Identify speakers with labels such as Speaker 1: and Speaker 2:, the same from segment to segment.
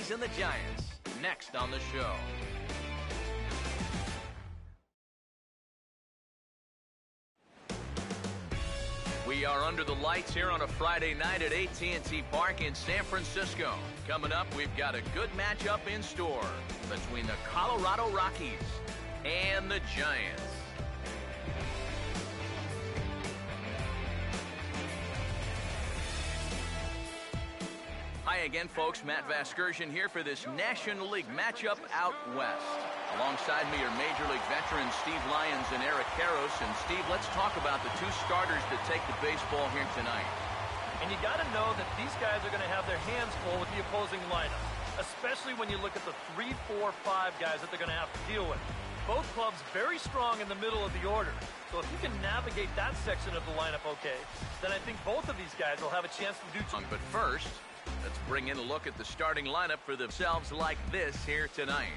Speaker 1: Rockies and the Giants, next on the show. We are under the lights here on a Friday night at AT&T Park in San Francisco. Coming up, we've got a good matchup in store between the Colorado Rockies and the Giants. Hi again, folks. Matt Vasgersian here for this National League matchup out west. Alongside me are Major League veterans Steve Lyons and Eric Karros. And Steve, let's talk about the two starters that take the baseball here tonight.
Speaker 2: And you got to know that these guys are going to have their hands full with the opposing lineup, especially when you look at the 3, 4, 5 guys that they're going to have to deal with. Both clubs very strong in the middle of the order. So if you can navigate that section of the lineup okay, then I think both of these guys will have a chance to do something.
Speaker 1: But first, let's bring in a look at the starting lineup for themselves like this here tonight.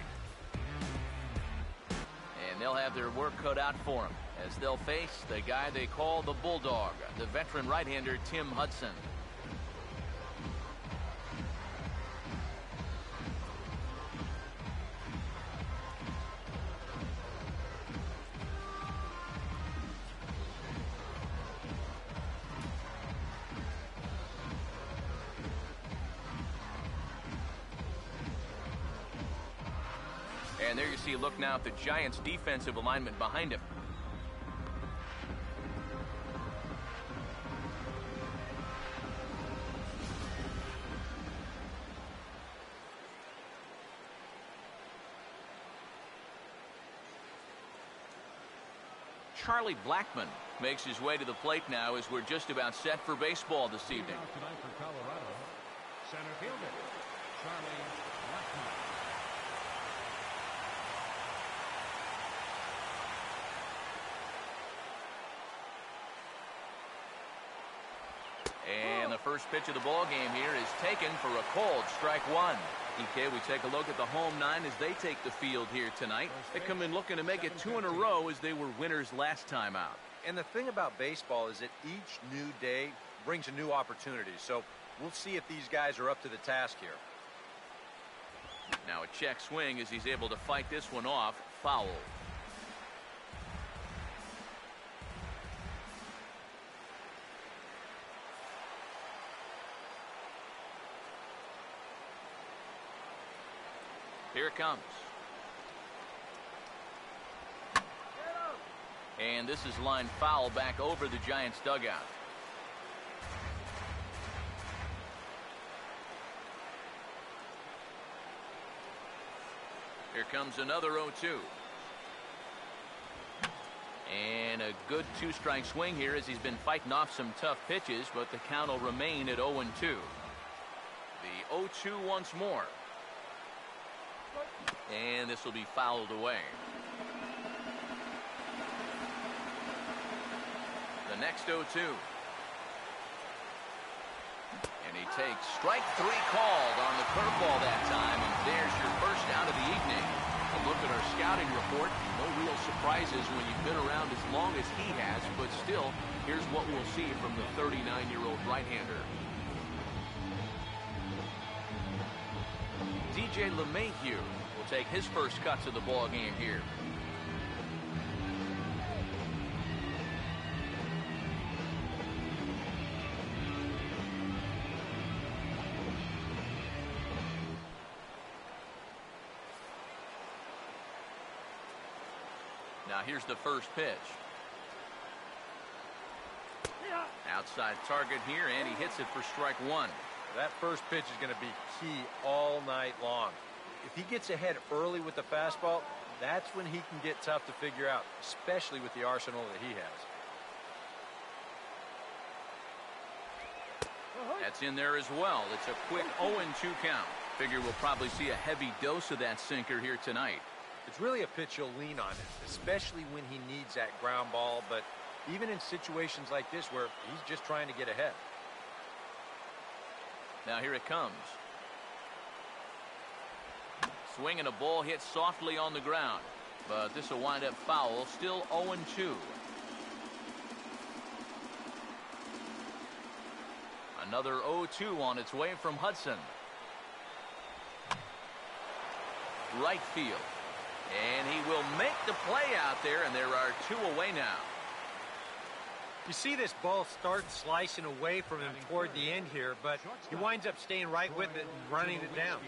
Speaker 1: And they'll have their work cut out for them as they'll face the guy they call the Bulldog, the veteran right-hander Tim Hudson. And there you see, look now at the Giants' defensive alignment behind him. Charlie Blackmon makes his way to the plate now as we're just about set for baseball this evening.
Speaker 3: Tonight for Colorado, center fielder Charlie Blackmon.
Speaker 1: And the first pitch of the ball game here is taken for a cold strike one. Okay, we take a look at the home nine as they take the field here tonight. They come in looking to make it 2 in a row as they were winners last time out.
Speaker 4: And the thing about baseball is that each new day brings a new opportunity. So we'll see if these guys are up to the task here.
Speaker 1: Now a check swing as he's able to fight this one off. Foul. Here it comes. And this is lined foul back over the Giants dugout. Here comes another 0-2. And a good two-strike swing here as he's been fighting off some tough pitches, but the count will remain at 0-2. The 0-2 once more. And this will be fouled away. The next 0-2. And he takes strike 3 called on the curveball that time. And there's your first out of the evening. A look at our scouting report. No real surprises when you've been around as long as he has. But still, here's what we'll see from the 39-year-old right-hander. DJ LeMahieu will take his first cuts of the ball game here. Now here's the first pitch. Outside target here, and he hits it for strike 1.
Speaker 4: That first pitch is going to be key all night long. If he gets ahead early with the fastball, that's when he can get tough to figure out, especially with the arsenal that he has.
Speaker 1: That's in there as well. It's a quick 0-2 count. Figure we'll probably see a heavy dose of that sinker here tonight.
Speaker 4: It's really a pitch you'll lean on, especially when he needs that ground ball, but even in situations like this where he's just trying to get ahead.
Speaker 1: Now here it comes. Swing and a ball hit softly on the ground, but this will wind up foul. Still 0-2. Another 0-2 on its way from Hudson. right field. And he will make the play out there, and there are 2 away now.
Speaker 4: You see this ball start slicing away from him toward the end here, but he winds up staying right with it and running it down.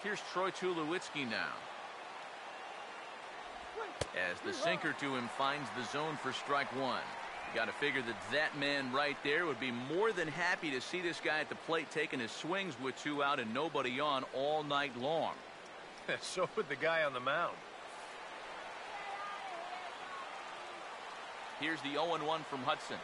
Speaker 1: Here's Troy Tulowitzki now. As the sinker to him finds the zone for strike 1. You got to figure that man right there would be more than happy to see this guy at the plate taking his swings with 2 out and nobody on all night long.
Speaker 4: So would the guy on the mound.
Speaker 1: Here's the 0-1 from Hudson.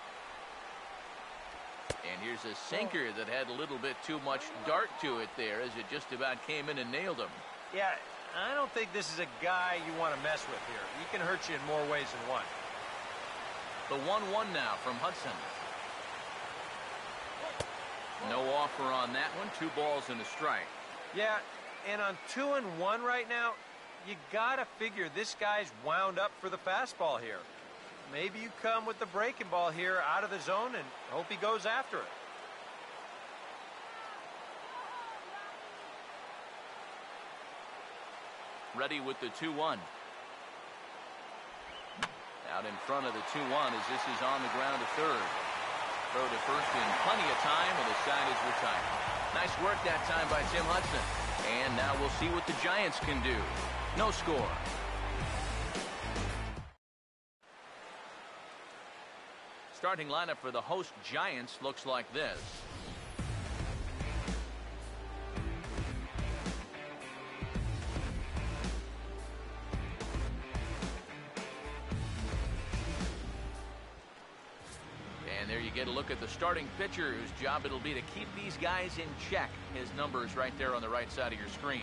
Speaker 1: And here's a sinker that had a little bit too much dart to it there as it just about came in and nailed him.
Speaker 4: Yeah, I don't think this is a guy you want to mess with here. He can hurt you in more ways than one.
Speaker 1: The 1-1 now from Hudson. No offer on that one. 2 balls and a strike.
Speaker 4: Yeah, and on 2-1 right now, you got to figure this guy's wound up for the fastball here. Maybe you come with the breaking ball here out of the zone and hope he goes after it.
Speaker 1: Ready with the 2-1. Out in front of the 2-1 as this is on the ground to third. Throw to first in plenty of time, and the side is retired. Nice work that time by Tim Hudson. And now we'll see what the Giants can do. No score. Starting lineup for the host Giants looks like this. And there you get a look at the starting pitcher whose job it'll be to keep these guys in check. His number is right there on the right side of your screen.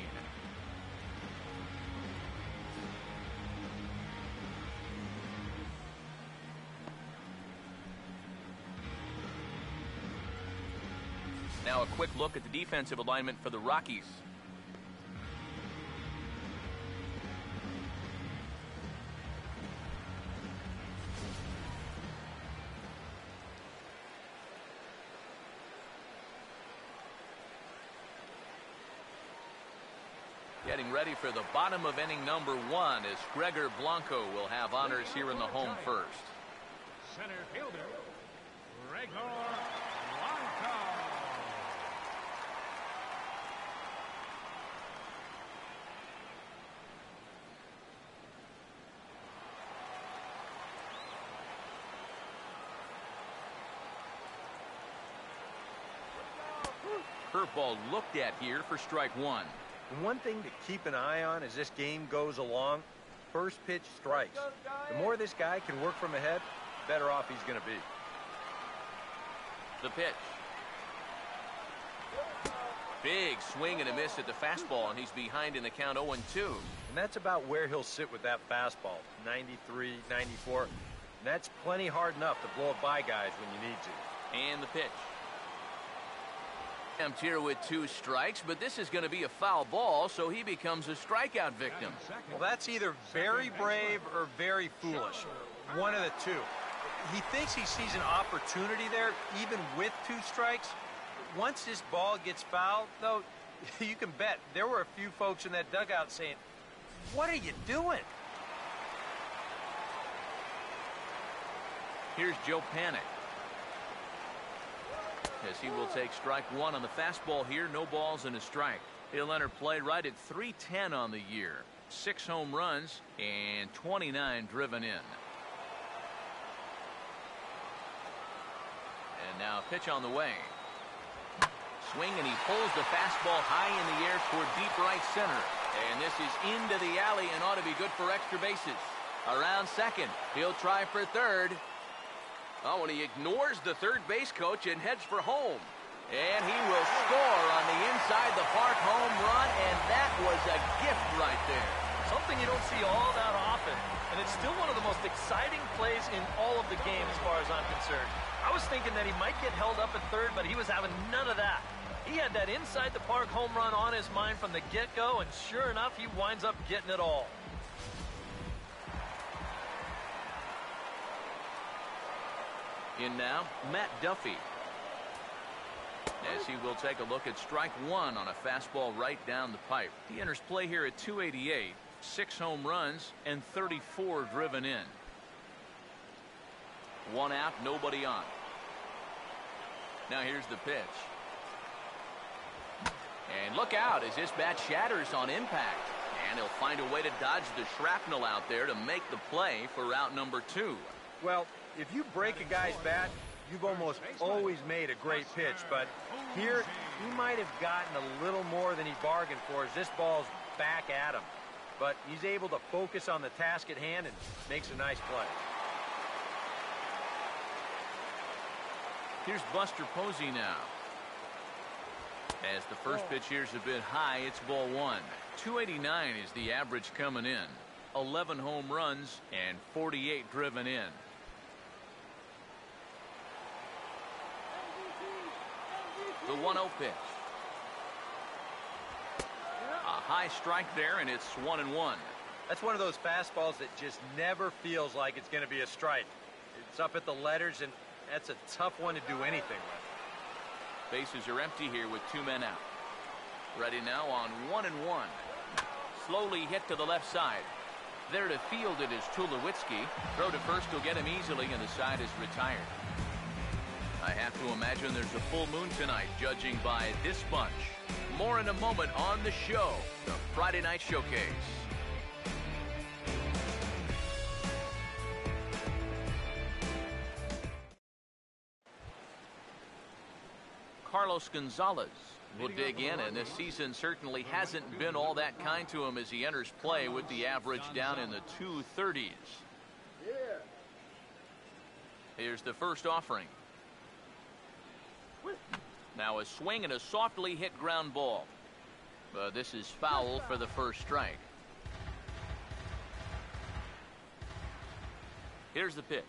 Speaker 1: Now a quick look at the defensive alignment for the Rockies. Getting ready for the bottom of inning number 1 as Gregor Blanco will have honors here in the home first.
Speaker 3: Center fielder, Gregor Blanco.
Speaker 1: Curveball looked at here for strike 1.
Speaker 4: And one thing to keep an eye on as this game goes along, first pitch strikes. The more this guy can work from ahead, the better off he's going to be.
Speaker 1: The pitch. Big swing and a miss at the fastball, and he's behind in the count 0-2.
Speaker 4: And that's about where he'll sit with that fastball, 93, 94. And that's plenty hard enough to blow it by guys when you need to.
Speaker 1: And the pitch. Attempt here with 2 strikes, but this is going to be a foul ball, so he becomes a strikeout victim.
Speaker 4: Well, that's either very brave or very foolish. One of the two. He thinks he sees an opportunity there, even with 2 strikes. Once this ball gets fouled, though, you can bet there were a few folks in that dugout saying, "What are you doing?"
Speaker 1: Here's Joe Panic. As he will take strike 1 on the fastball here. No balls and a strike. He'll enter play right at .310 on the year. 6 home runs and 29 driven in. And now pitch on the way. Swing, and he pulls the fastball high in the air toward deep right center. And this is into the alley and ought to be good for extra bases. Around second. He'll try for third. Oh, and he ignores the third base coach and heads for home. And he will score on the inside the park home run, and that was a gift right there.
Speaker 2: Something you don't see all that often, and it's still one of the most exciting plays in all of the game as far as I'm concerned. I was thinking that he might get held up at third, but he was having none of that. He had that inside the park home run on his mind from the get-go, and sure enough, he winds up getting it all.
Speaker 1: In now, Matt Duffy. as he will take a look at strike one on a fastball right down the pipe. He enters play here at 288, 6 home runs and 34 driven in. 1 out, nobody on. Now here's the pitch. And look out as this bat shatters on impact. And he'll find a way to dodge the shrapnel out there to make the play for out number 2.
Speaker 4: Well, if you break a guy's bat, you've almost always made a great pitch. But here, he might have gotten a little more than he bargained for as this ball's back at him. But he's able to focus on the task at hand and makes a nice play.
Speaker 1: Here's Buster Posey now. As the first pitch here's a bit high, it's ball 1. 289 is the average coming in. 11 home runs and 48 driven in. The 1-0 pitch. A high strike there, and it's 1-1.
Speaker 4: That's one of those fastballs that just never feels like it's going to be a strike. It's up at the letters, and that's a tough one to do anything with.
Speaker 1: Bases are empty here with 2 men out. Ready now on 1-1. Slowly hit to the left side. There to field it is Tulowitzki. Throw to first will get him easily, and the side is retired. I have to imagine there's a full moon tonight, judging by this bunch. More in a moment on the show, the Friday Night Showcase. Carlos Gonzalez will dig in, and this season certainly hasn't been all that kind to him as he enters play with the average down in the 230s. Here's the first offering. Now a swing and a softly hit ground ball. But this is foul for the first strike. Here's the pitch.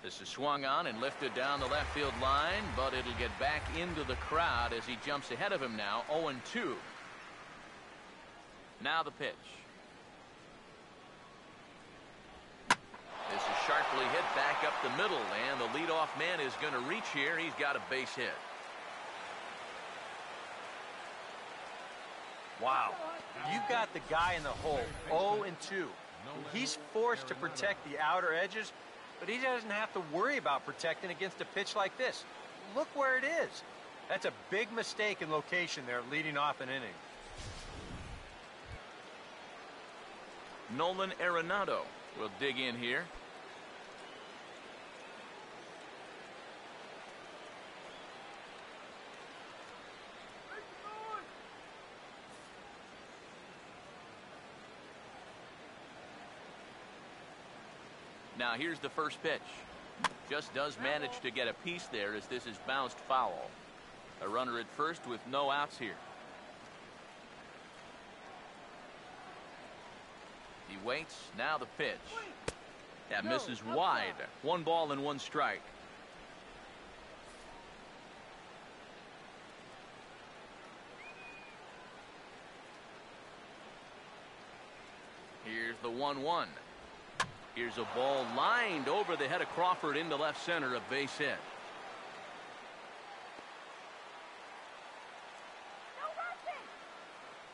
Speaker 1: This is swung on and lifted down the left field line, but it'll get back into the crowd as he jumps ahead of him now, 0-2. Now the pitch. This is sharply hit back up the middle, and the leadoff man is going to reach here. He's got a base hit.
Speaker 4: Wow. You've got the guy in the hole, 0-2. He's forced to protect the outer edges, but he doesn't have to worry about protecting against a pitch like this. Look where it is. That's a big mistake in location there, leading off an inning.
Speaker 1: Nolan Arenado will dig in here. Now here's the first pitch. Just does manage to get a piece there as this is bounced foul. A runner at first with no outs here. He waits. Now the pitch. That misses wide. 1 ball and 1 strike. Here's the 1-1. Here's a ball lined over the head of Crawford into left center, a base hit.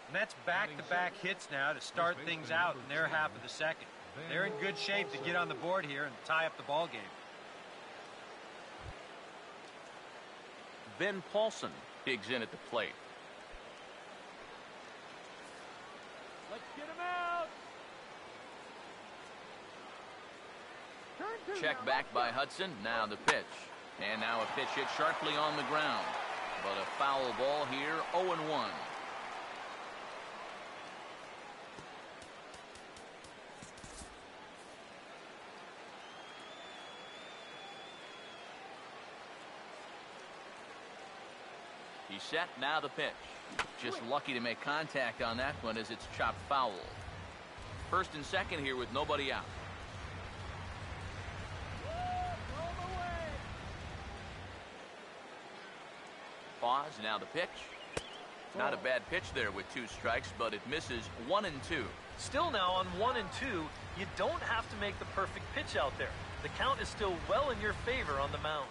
Speaker 4: And that's back-to-back hits now to start things out in their half of the second. They're in good shape to get on the board here and tie up the ball game.
Speaker 1: Ben Paulson digs in at the plate.
Speaker 3: Let's get him out.
Speaker 1: Check back by Hudson. Now the pitch. And now a pitch hit sharply on the ground. But a foul ball here, 0-1. He's set. Now the pitch. Just lucky to make contact on that one as it's chopped foul. First and second here with nobody out. Pause. Now the pitch. Not a bad pitch there with 2 strikes, but it misses 1 and 2.
Speaker 2: Still now on 1 and 2, you don't have to make the perfect pitch out there. The count is still well in your favor on the mound.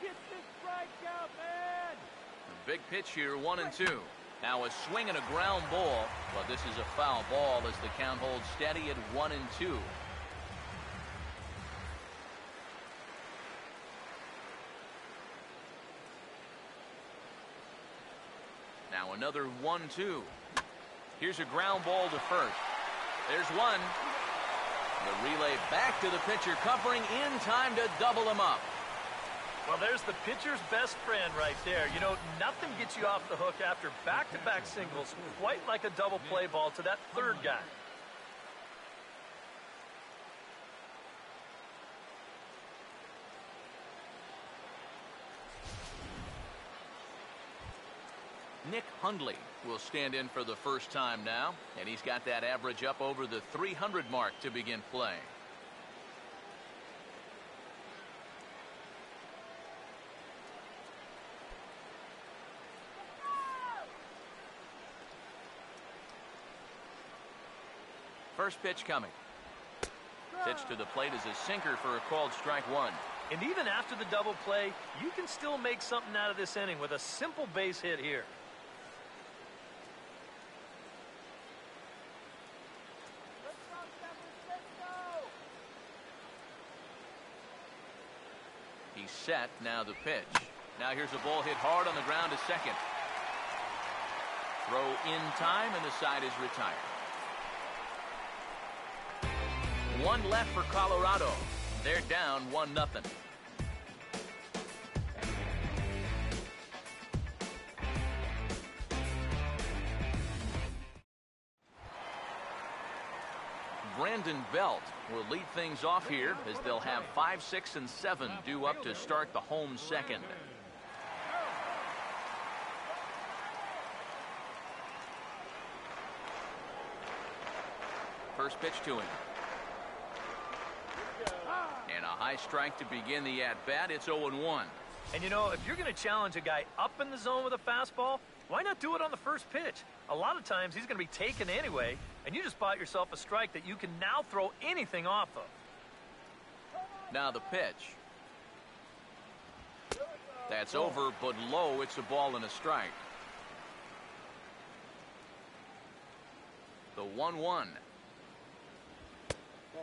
Speaker 3: Get this strikeout, man!
Speaker 1: A big pitch here, 1 and 2. Now a swing and a ground ball, but this is a foul ball as the count holds steady at 1 and 2. Now another 1-2. Here's a ground ball to first. There's one. The relay back to the pitcher, covering in time to double him up.
Speaker 2: Well, there's the pitcher's best friend right there. You know, nothing gets you off the hook after back-to-back singles, quite like a double play ball to that third guy.
Speaker 1: Nick Hundley will stand in for the first time now, and he's got that average up over the 300 mark to begin play. First pitch coming. Pitch to the plate is a sinker for a called strike 1.
Speaker 2: And even after the double play, you can still make something out of this inning with a simple base hit here.
Speaker 1: He's set. Now the pitch. Now here's a ball hit hard on the ground to second. Throw in time, and the side is retired. 1 left for Colorado. They're down 1-0. Brandon Belt will lead things off here as they'll have 5, 6, and 7 due up to start the home second. First pitch to him. And a high strike to begin the at-bat. It's 0-1.
Speaker 2: And you know, if you're going to challenge a guy up in the zone with a fastball, why not do it on the first pitch? A lot of times he's going to be taken anyway, and you just bought yourself a strike that you can now throw anything off of.
Speaker 1: Now the pitch. That's over, but low. It's a ball and a strike. The 1-1.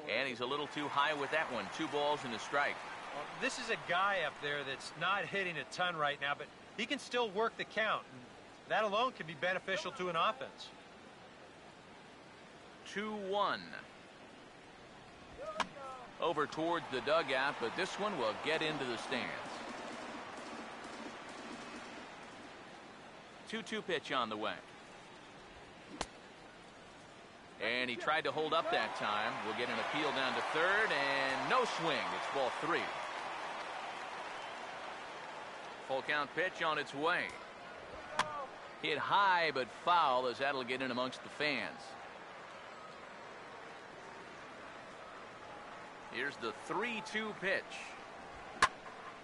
Speaker 1: And he's a little too high with that one. 2 balls and a strike.
Speaker 4: Well, this is a guy up there that's not hitting a ton right now, but he can still work the count. And that alone can be beneficial to an offense.
Speaker 1: 2-1. Over towards the dugout, but this one will get into the stands. 2-2 pitch on the way. And he tried to hold up that time. We'll get an appeal down to third, and no swing. It's ball 3. Full count pitch on its way. Hit high but foul as that'll get in amongst the fans. Here's the 3-2 pitch.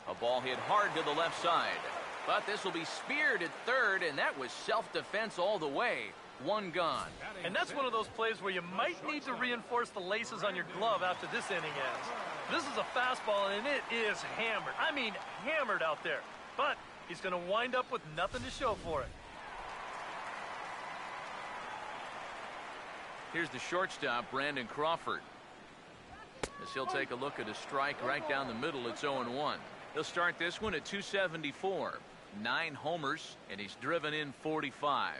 Speaker 1: A ball hit hard to the left side. But this will be speared at third, and that was self-defense all the way. 1 gone.
Speaker 2: And that's one of those plays where you might need to reinforce the laces on your glove after this inning ends. This is a fastball, and it is hammered. I mean, hammered out there. But he's going to wind up with nothing to show for it.
Speaker 1: Here's the shortstop, Brandon Crawford. As he'll take a look at a strike right down the middle. It's 0-1. He'll start this one at 274. 9 homers, and he's driven in 45.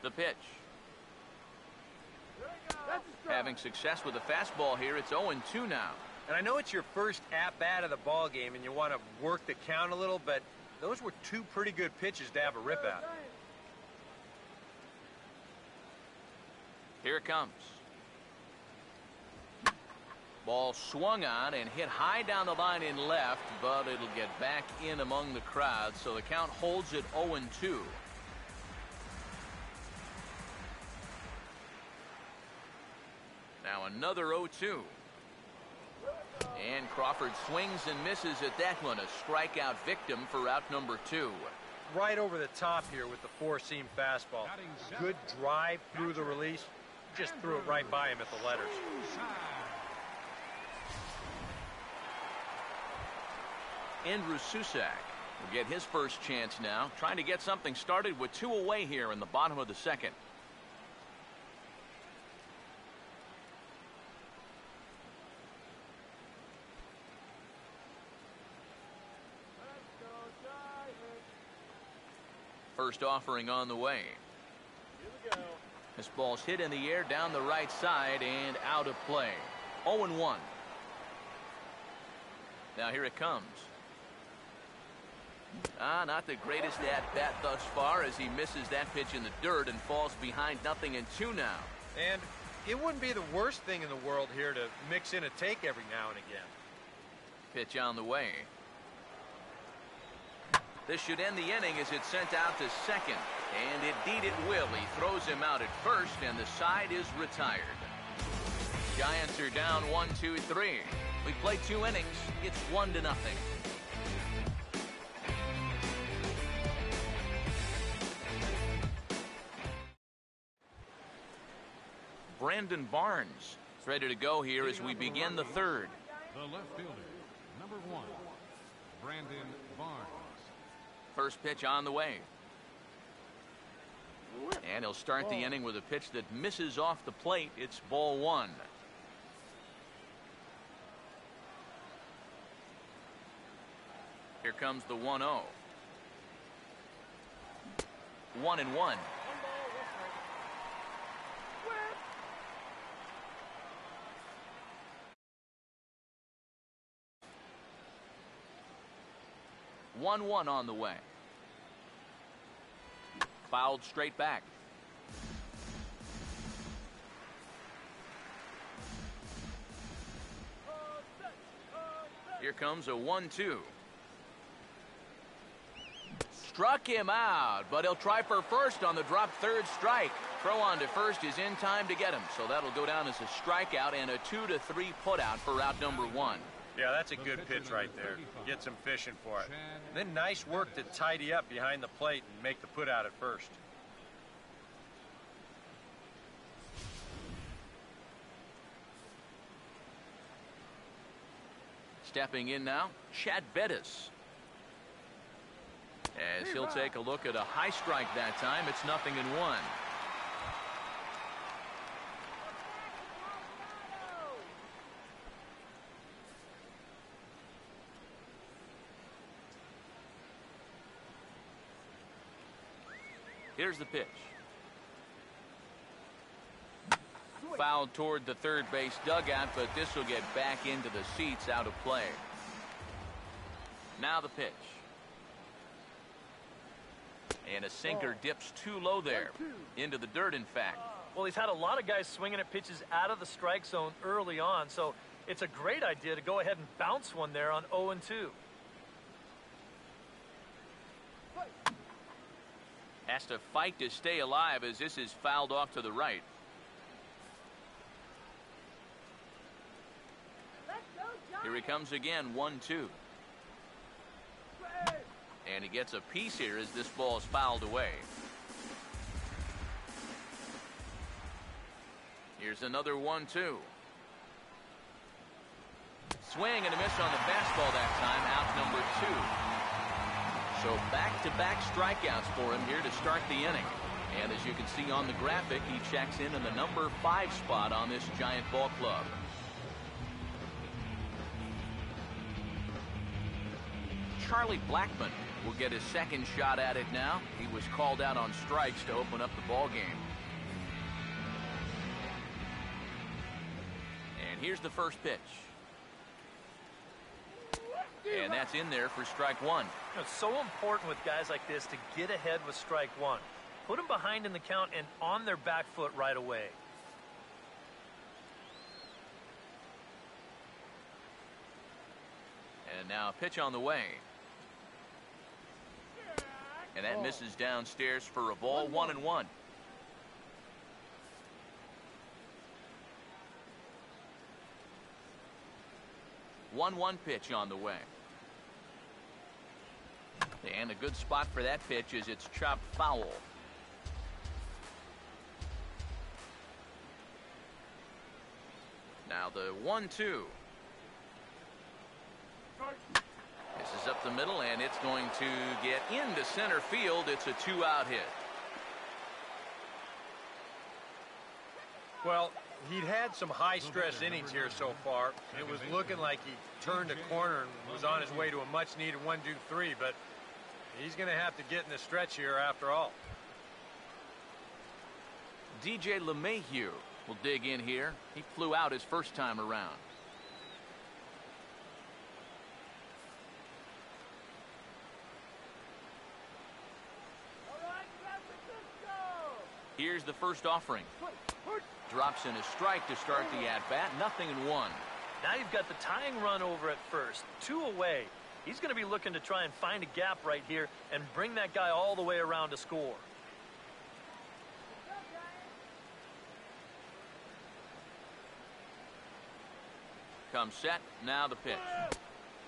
Speaker 1: The pitch. Having success with the fastball here. It's 0-2 now.
Speaker 4: And I know it's your first at-bat of the ball game, and you want to work the count a little, but those were 2 pretty good pitches to have a rip at.
Speaker 1: Here it comes. Ball swung on and hit high down the line in left, but it'll get back in among the crowd, so the count holds at 0-2. Now another 0-2. And Crawford swings and misses at that one. A strikeout victim for out number 2.
Speaker 4: Right over the top here with the four-seam fastball. Good drive through the release. Just threw it right by him at the letters.
Speaker 1: Andrew Susak will get his first chance now, trying to get something started with 2 away here in the bottom of the second. First offering on the way. This ball's hit in the air down the right side and out of play. 0-1. Now here it comes. Not the greatest at-bat thus far as he misses that pitch in the dirt and falls behind 0-2 now.
Speaker 4: And it wouldn't be the worst thing in the world here to mix in a take every now and again.
Speaker 1: Pitch on the way. This should end the inning as it's sent out to second. And indeed it will. He throws him out at first, and the side is retired. Giants are down 1-2-3. We play 2 innings. It's 1-0. Brandon Barnes is ready to go here as we begin the third.
Speaker 5: The left fielder, number 1, Brandon Barnes.
Speaker 1: First pitch on the way. And he'll start the inning with a pitch that misses off the plate. It's ball 1. Here comes the 1-0. 1-1. One on the way. Fouled straight back. Here comes a 1-2. Struck him out, but he'll try for first on the drop third strike. Throw on to first is in time to get him, so that'll go down as a strikeout and a 2-3 putout for out number 1.
Speaker 4: Yeah, that's a good pitch right there. Get some fishing for it. And then nice work to tidy up behind the plate and make the put out at first.
Speaker 1: Stepping in now, Chad Bettis. As he'll take a look at a high strike that time, it's 0-1. Here's the pitch. Fouled toward the third base dugout, but this will get back into the seats, out of play. Now the pitch. And a sinker dips too low there. Into the dirt, in fact.
Speaker 2: Well, he's had a lot of guys swinging at pitches out of the strike zone early on, so it's a great idea to go ahead and bounce one there on 0-2.
Speaker 1: Has to fight to stay alive as this is fouled off to the right. Here he comes again, 1-2. And he gets a piece here as this ball is fouled away. Here's another 1-2. Swing and a miss on the fastball that time, out number 2. So back-to-back strikeouts for him here to start the inning. And as you can see on the graphic, he checks in the number 5 spot on this Giant ball club. Charlie Blackmon will get his second shot at it now. He was called out on strikes to open up the ball game. And here's the first pitch. And that's in there for strike 1.
Speaker 2: It's so important with guys like this to get ahead with strike 1. Put them behind in the count and on their back foot right away.
Speaker 1: And now a pitch on the way. And that misses downstairs for a ball, 1-1. 1-1 pitch on the way. And a good spot for that pitch is it's chopped foul. Now the 1-2. This is up the middle, and it's going to get into center field. It's a 2-out hit.
Speaker 4: Well, he'd had some high-stress innings here so far. It was looking like he turned a corner and was on his way to a much-needed 1-2-3, but he's going to have to get in the stretch here after all.
Speaker 1: DJ LeMahieu will dig in here. He flew out his first time around. Here's the first offering. Drops in a strike to start the at-bat. 0-1.
Speaker 2: Now you've got the tying run over at first. 2 away. He's going to be looking to try and find a gap right here and bring that guy all the way around to score.
Speaker 1: Comes set. Now the pitch.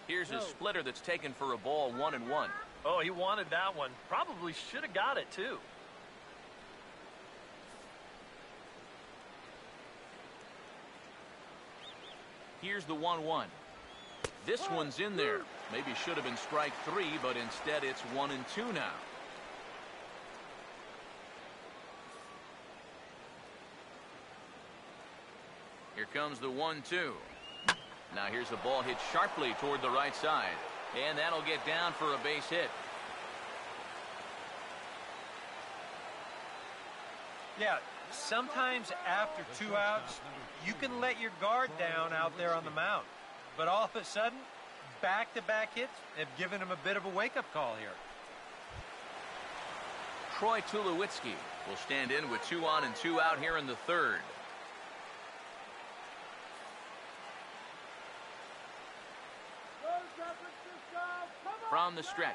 Speaker 1: Here's a splitter that's taken for a ball. 1-1.
Speaker 2: Oh, he wanted that one. Probably should have got it, too.
Speaker 1: Here's the 1-1. This one's in there. Maybe should have been strike 3, but instead it's 1-2 now. Here comes the 1-2. Now here's a ball hit sharply toward the right side, and that'll get down for a base hit.
Speaker 4: Yeah, sometimes after 2 outs, you can let your guard down out there on the mound. But all of a sudden, back-to-back hits have given him a bit of a wake-up call here.
Speaker 1: Troy Tulowitzki will stand in with 2 on and 2 out here in the third. From the stretch.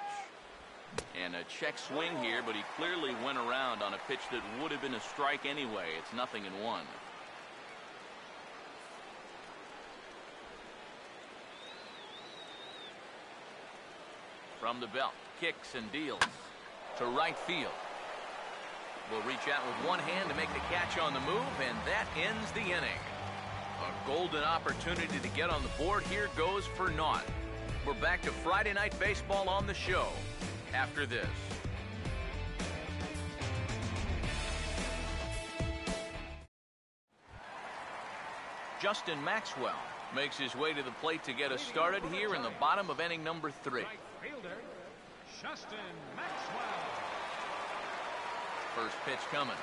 Speaker 1: And a check swing here, but he clearly went around on a pitch that would have been a strike anyway. It's 0-1. From the belt, kicks and deals to right field. Will reach out with one hand to make the catch on the move, and that ends the inning. A golden opportunity to get on the board here goes for naught. We're back to Friday Night Baseball on the show after this. Justin Maxwell makes his way to the plate to get us started here in the bottom of inning number 3.
Speaker 5: Right fielder, Justin Maxwell.
Speaker 1: First pitch coming.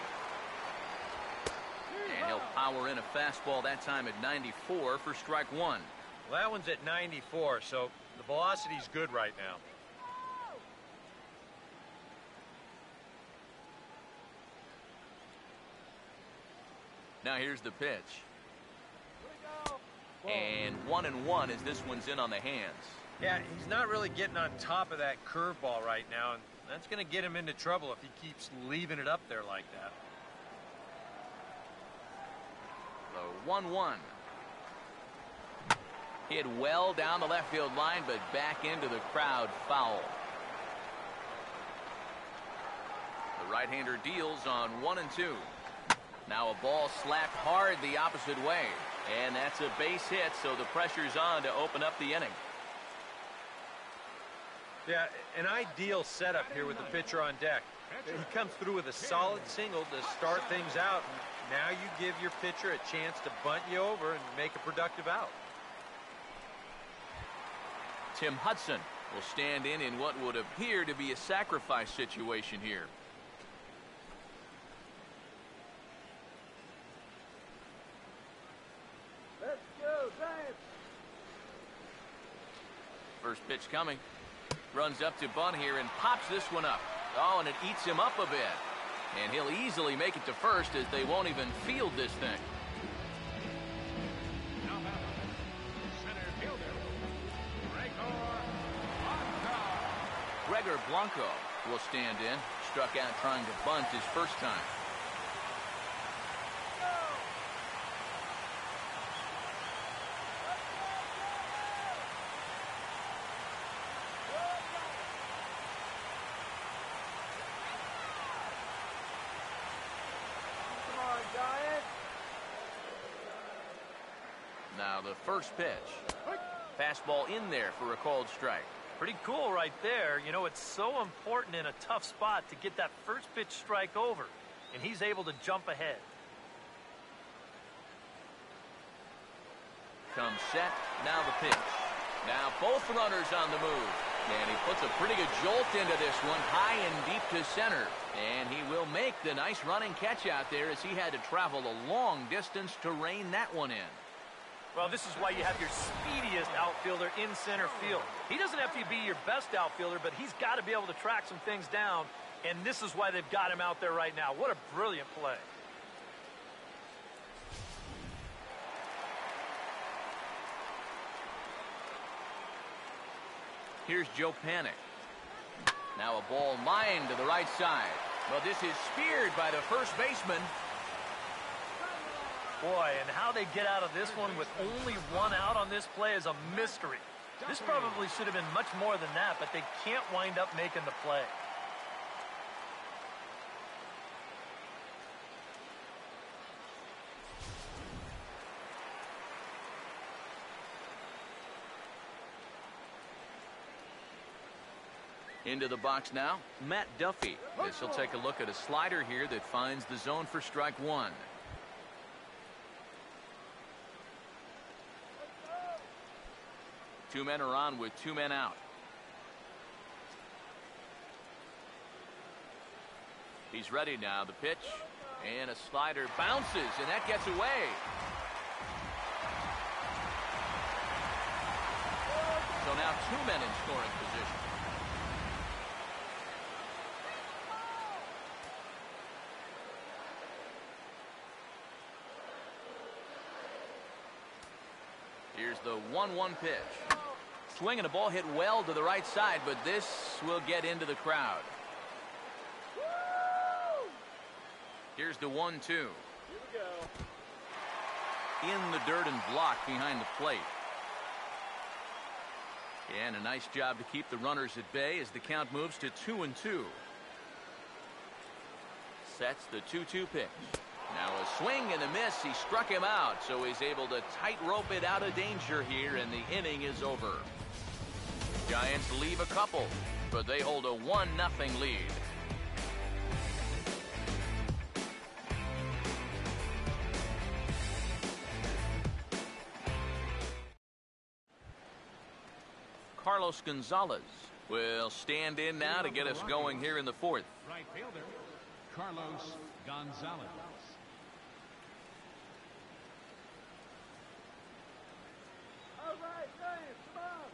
Speaker 1: And he'll power in a fastball that time at 94 for strike 1.
Speaker 4: Well, that one's at 94, so the velocity's good right now.
Speaker 1: Now here's the pitch. And 1-1 as this one's in on the hands.
Speaker 4: Yeah, he's not really getting on top of that curveball right now, and that's going to get him into trouble if he keeps leaving it up there like that.
Speaker 1: The 1-1. Hit well down the left field line, but back into the crowd, foul. The right-hander deals on 1-2. Now a ball slapped hard the opposite way. And that's a base hit, so the pressure's on to open up the inning.
Speaker 4: Yeah, an ideal setup here with the pitcher on deck. He comes through with a solid single to start things out. And now you give your pitcher a chance to bunt you over and make a productive out.
Speaker 1: Tim Hudson will stand in what would appear to be a sacrifice situation here.
Speaker 3: Let's go, Giants.
Speaker 1: First pitch coming. Runs up to bunt here and pops this one up. Oh, and it eats him up a bit. And he'll easily make it to first as they won't even field this thing.
Speaker 5: Now batting, center fielder,
Speaker 1: Gregor Blanco will stand in. Struck out trying to bunt his first time. Now the first pitch. Fastball in there for a called strike.
Speaker 2: Pretty cool right there. You know, it's so important in a tough spot to get that first pitch strike over, and he's able to jump ahead.
Speaker 1: Comes set. Now the pitch. Now both runners on the move. And he puts a pretty good jolt into this one, high and deep to center. And he will make the nice running catch out there as he had to travel a long distance to rein that one in.
Speaker 2: Well, this is why you have your speediest outfielder in center field. He doesn't have to be your best outfielder, but he's got to be able to track some things down. And this is why they've got him out there right now. What a brilliant play.
Speaker 1: Here's Joe Panic. Now a ball lined to the right side. Well, this is speared by the first baseman.
Speaker 2: Boy, and how they get out of this one with only one out on this play is a mystery. This probably should have been much more than that, but they can't wind up making the play.
Speaker 1: Into the box now, Matt Duffy. This will take a look at a slider here that finds the zone for strike one. Two men are on with two men out. He's ready now. The pitch. And a slider bounces, and that gets away. So now two men in scoring position. Here's the 1-1 pitch. Swing and a ball hit well to the right side, but this will get into the crowd. Here's the 1-2.
Speaker 3: Here we go.
Speaker 1: In the dirt and blocked behind the plate. And a nice job to keep the runners at bay as the count moves to 2-2. Sets the 2-2 pitch. Now a swing and a miss. He struck him out, so he's able to tightrope it out of danger here, and the inning is over. Giants leave a couple, but they hold a 1-0 lead. Carlos Gonzalez will stand in now to get us going here in the fourth.
Speaker 5: Right fielder, Carlos Gonzalez.
Speaker 3: All right, Giants, come on.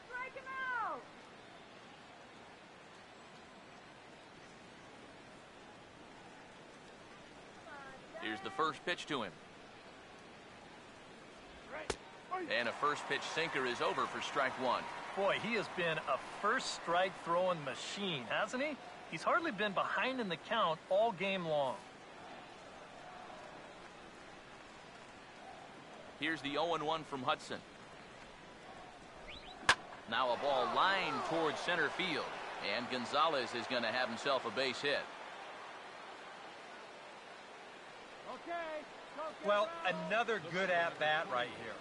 Speaker 3: Strike him out.
Speaker 1: Here's the first pitch to him. And a first pitch sinker is over for strike one.
Speaker 2: Boy, he has been a first strike throwing machine, hasn't he? He's hardly been behind in the count all game long.
Speaker 1: Here's the 0-1 from Hudson. Now a ball lined towards center field. And Gonzalez is going to have himself a base hit.
Speaker 4: Well, another good at-bat right here.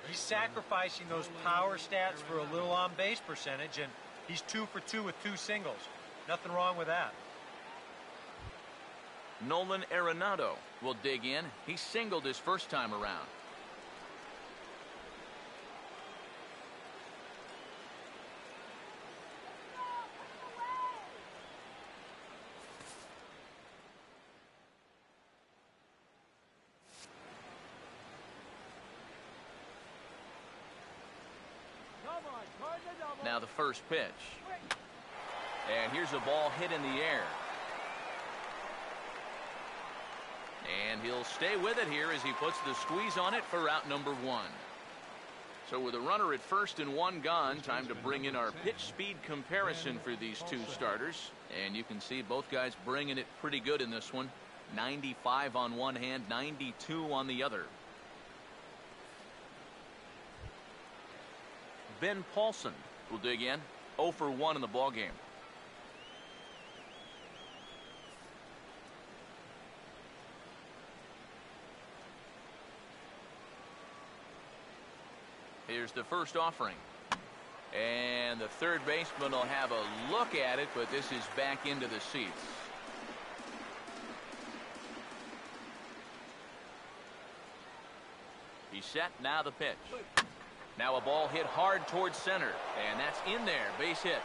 Speaker 4: He's sacrificing those power stats for a little on-base percentage, and he's 2 for 2 with 2 singles. Nothing wrong with that.
Speaker 1: Nolan Arenado will dig in. He singled his first time around. Now the first pitch. And here's a ball hit in the air. And he'll stay with it here as he puts the squeeze on it for out number one. So with a runner at first and one gone, time to bring in our pitch speed comparison for these two starters. And you can see both guys bringing it pretty good in this one. 95 on one hand, 92 on the other. Ben Paulson will dig in. 0 for 1 in the ballgame. Here's the first offering. And the third baseman will have a look at it, but this is back into the seats. He's set. Now the pitch. Now a ball hit hard towards center, and that's in there. Base hit.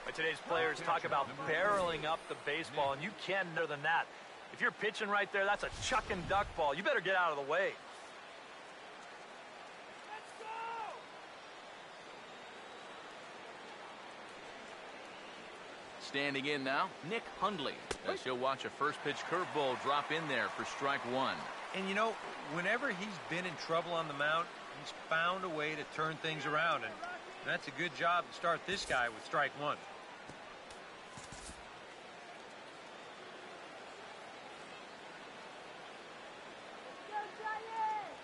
Speaker 2: But today's players talk about barreling up the baseball, and you can't better than that. If you're pitching right there, that's a chuck and duck ball. You better get out of the way.
Speaker 1: Standing in now, Nick Hundley, as he'll watch a first pitch curveball drop in there for strike one.
Speaker 4: And you know, whenever he's been in trouble on the mound, he's found a way to turn things around, and that's a good job to start this guy with strike one.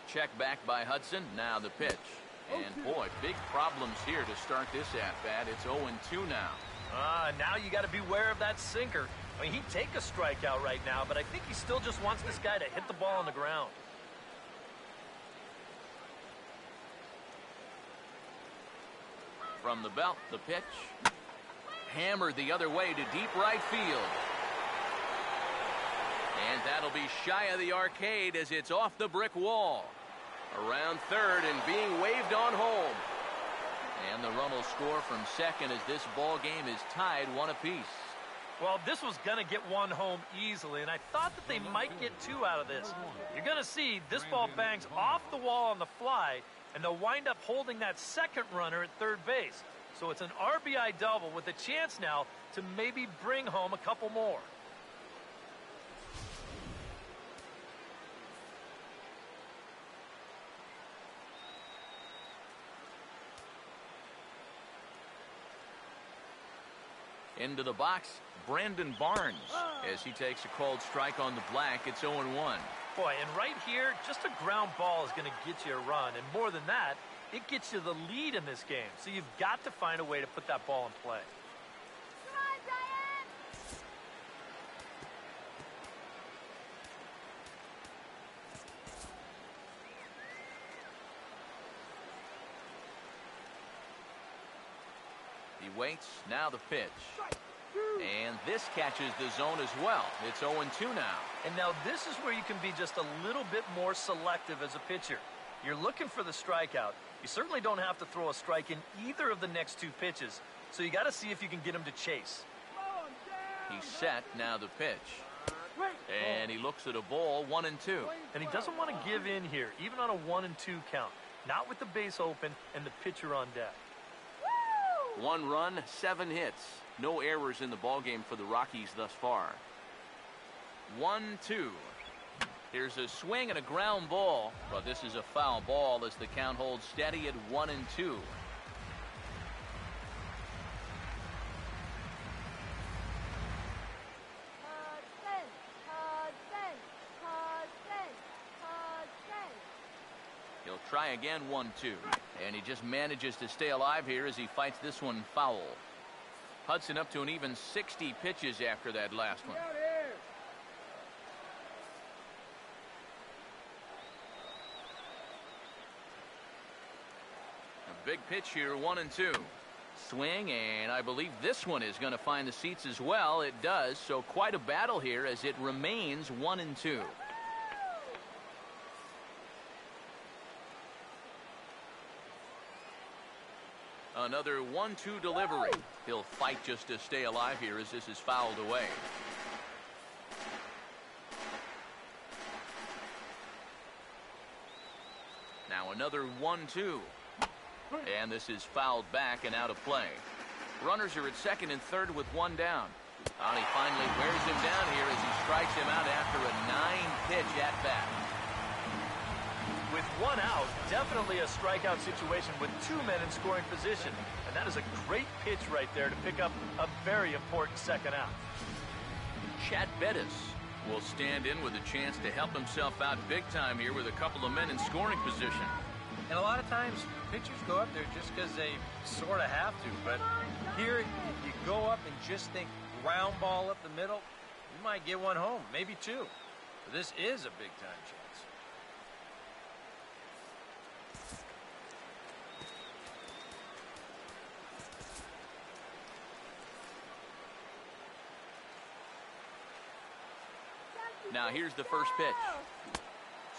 Speaker 1: Check back by Hudson. Now the pitch. And boy, big problems here to start this at-bat. It's 0-2 now.
Speaker 2: Now you got to beware of that sinker. I mean, he'd take a strikeout right now, but I think he still just wants this guy to hit the ball on the ground.
Speaker 1: From the belt, the pitch. Hammered the other way to deep right field. And that'll be shy of the arcade as it's off the brick wall. Around third and being waved on home. And the run will score from second as this ball game is tied 1 apiece.
Speaker 2: Well, this was going to get one home easily, and I thought that they might get 2 out of this. You're going to see this ball bangs off the wall on the fly, and they'll wind up holding that second runner at third base. So it's an RBI double with a chance now to maybe bring home a couple more.
Speaker 1: Into the box, Brandon Barnes, as he takes a called strike on the black. It's 0-1.
Speaker 2: Boy, and right here, just a ground ball is going to get you a run. And more than that, it gets you the lead in this game. So you've got to find a way to put that ball in play.
Speaker 3: Come on, Diane!
Speaker 1: He waits. Now the pitch. And this catches the zone as well. It's 0-2 now.
Speaker 2: And now this is where you can be just a little bit more selective as a pitcher. You're looking for the strikeout. You certainly don't have to throw a strike in either of the next 2 pitches. So you got to see if you can get him to chase.
Speaker 1: He's set. Now the pitch. And he looks at a ball, 1-2.
Speaker 2: And he doesn't want to give in here, even on a 1-2 count. Not with the base open and the pitcher on deck.
Speaker 1: 1 run, 7 hits. No errors in the ballgame for the Rockies thus far. 1-2. Here's a swing and a ground ball, but this is a foul ball as the count holds steady at 1-2. He'll try again, 1-2. And he just manages to stay alive here as he fights this one foul. Hudson up to an even 60 pitches after that last one. A big pitch here, 1-2. Swing, and I believe this one is going to find the seats as well. It does, so quite a battle here as it remains 1-2. Another 1-2 delivery. He'll fight just to stay alive here as this is fouled away. Now another 1-2. And this is fouled back and out of play. Runners are at second and third with 1 down. And he finally wears him down here as he strikes him out after a 9-pitch at-bat.
Speaker 2: With 1 out, definitely a strikeout situation with 2 men in scoring position. And that is a great pitch right there to pick up a very important second out.
Speaker 1: Chad Bettis will stand in with a chance to help himself out big time here with a couple of men in scoring position.
Speaker 4: And a lot of times, pitchers go up there just because they sort of have to. But here, you go up and just think ground ball up the middle, you might get 1 home, maybe 2.
Speaker 2: This is a big-time chance.
Speaker 1: Now here's the first pitch.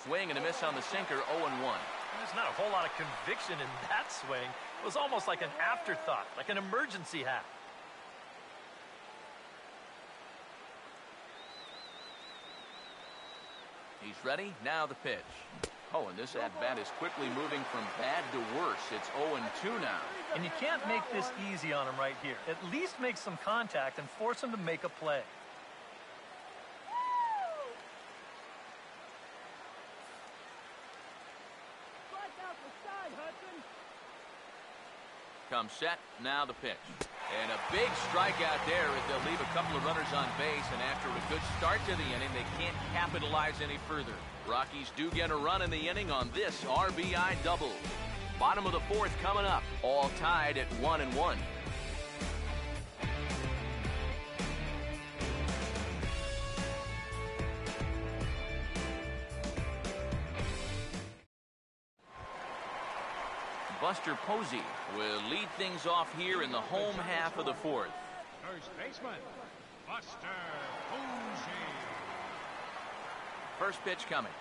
Speaker 1: Swing and a miss on the sinker, 0-1.
Speaker 2: There's not a whole lot of conviction in that swing. It was almost like an afterthought, like an emergency hack.
Speaker 1: He's ready. Now the pitch. Oh, and this at-bat is quickly moving from bad to worse. It's 0-2 now.
Speaker 2: And you can't make this easy on him right here. At least make some contact and force him to make a play.
Speaker 1: Comes set, now the pitch. And a big strikeout there as they'll leave a couple of runners on base, and after a good start to the inning, they can't capitalize any further. Rockies do get a run in the inning on this RBI double. Bottom of the fourth coming up, all tied at 1-1. Buster Posey will lead things off here in the home half of the fourth.
Speaker 5: First baseman, Buster Posey.
Speaker 1: First pitch coming.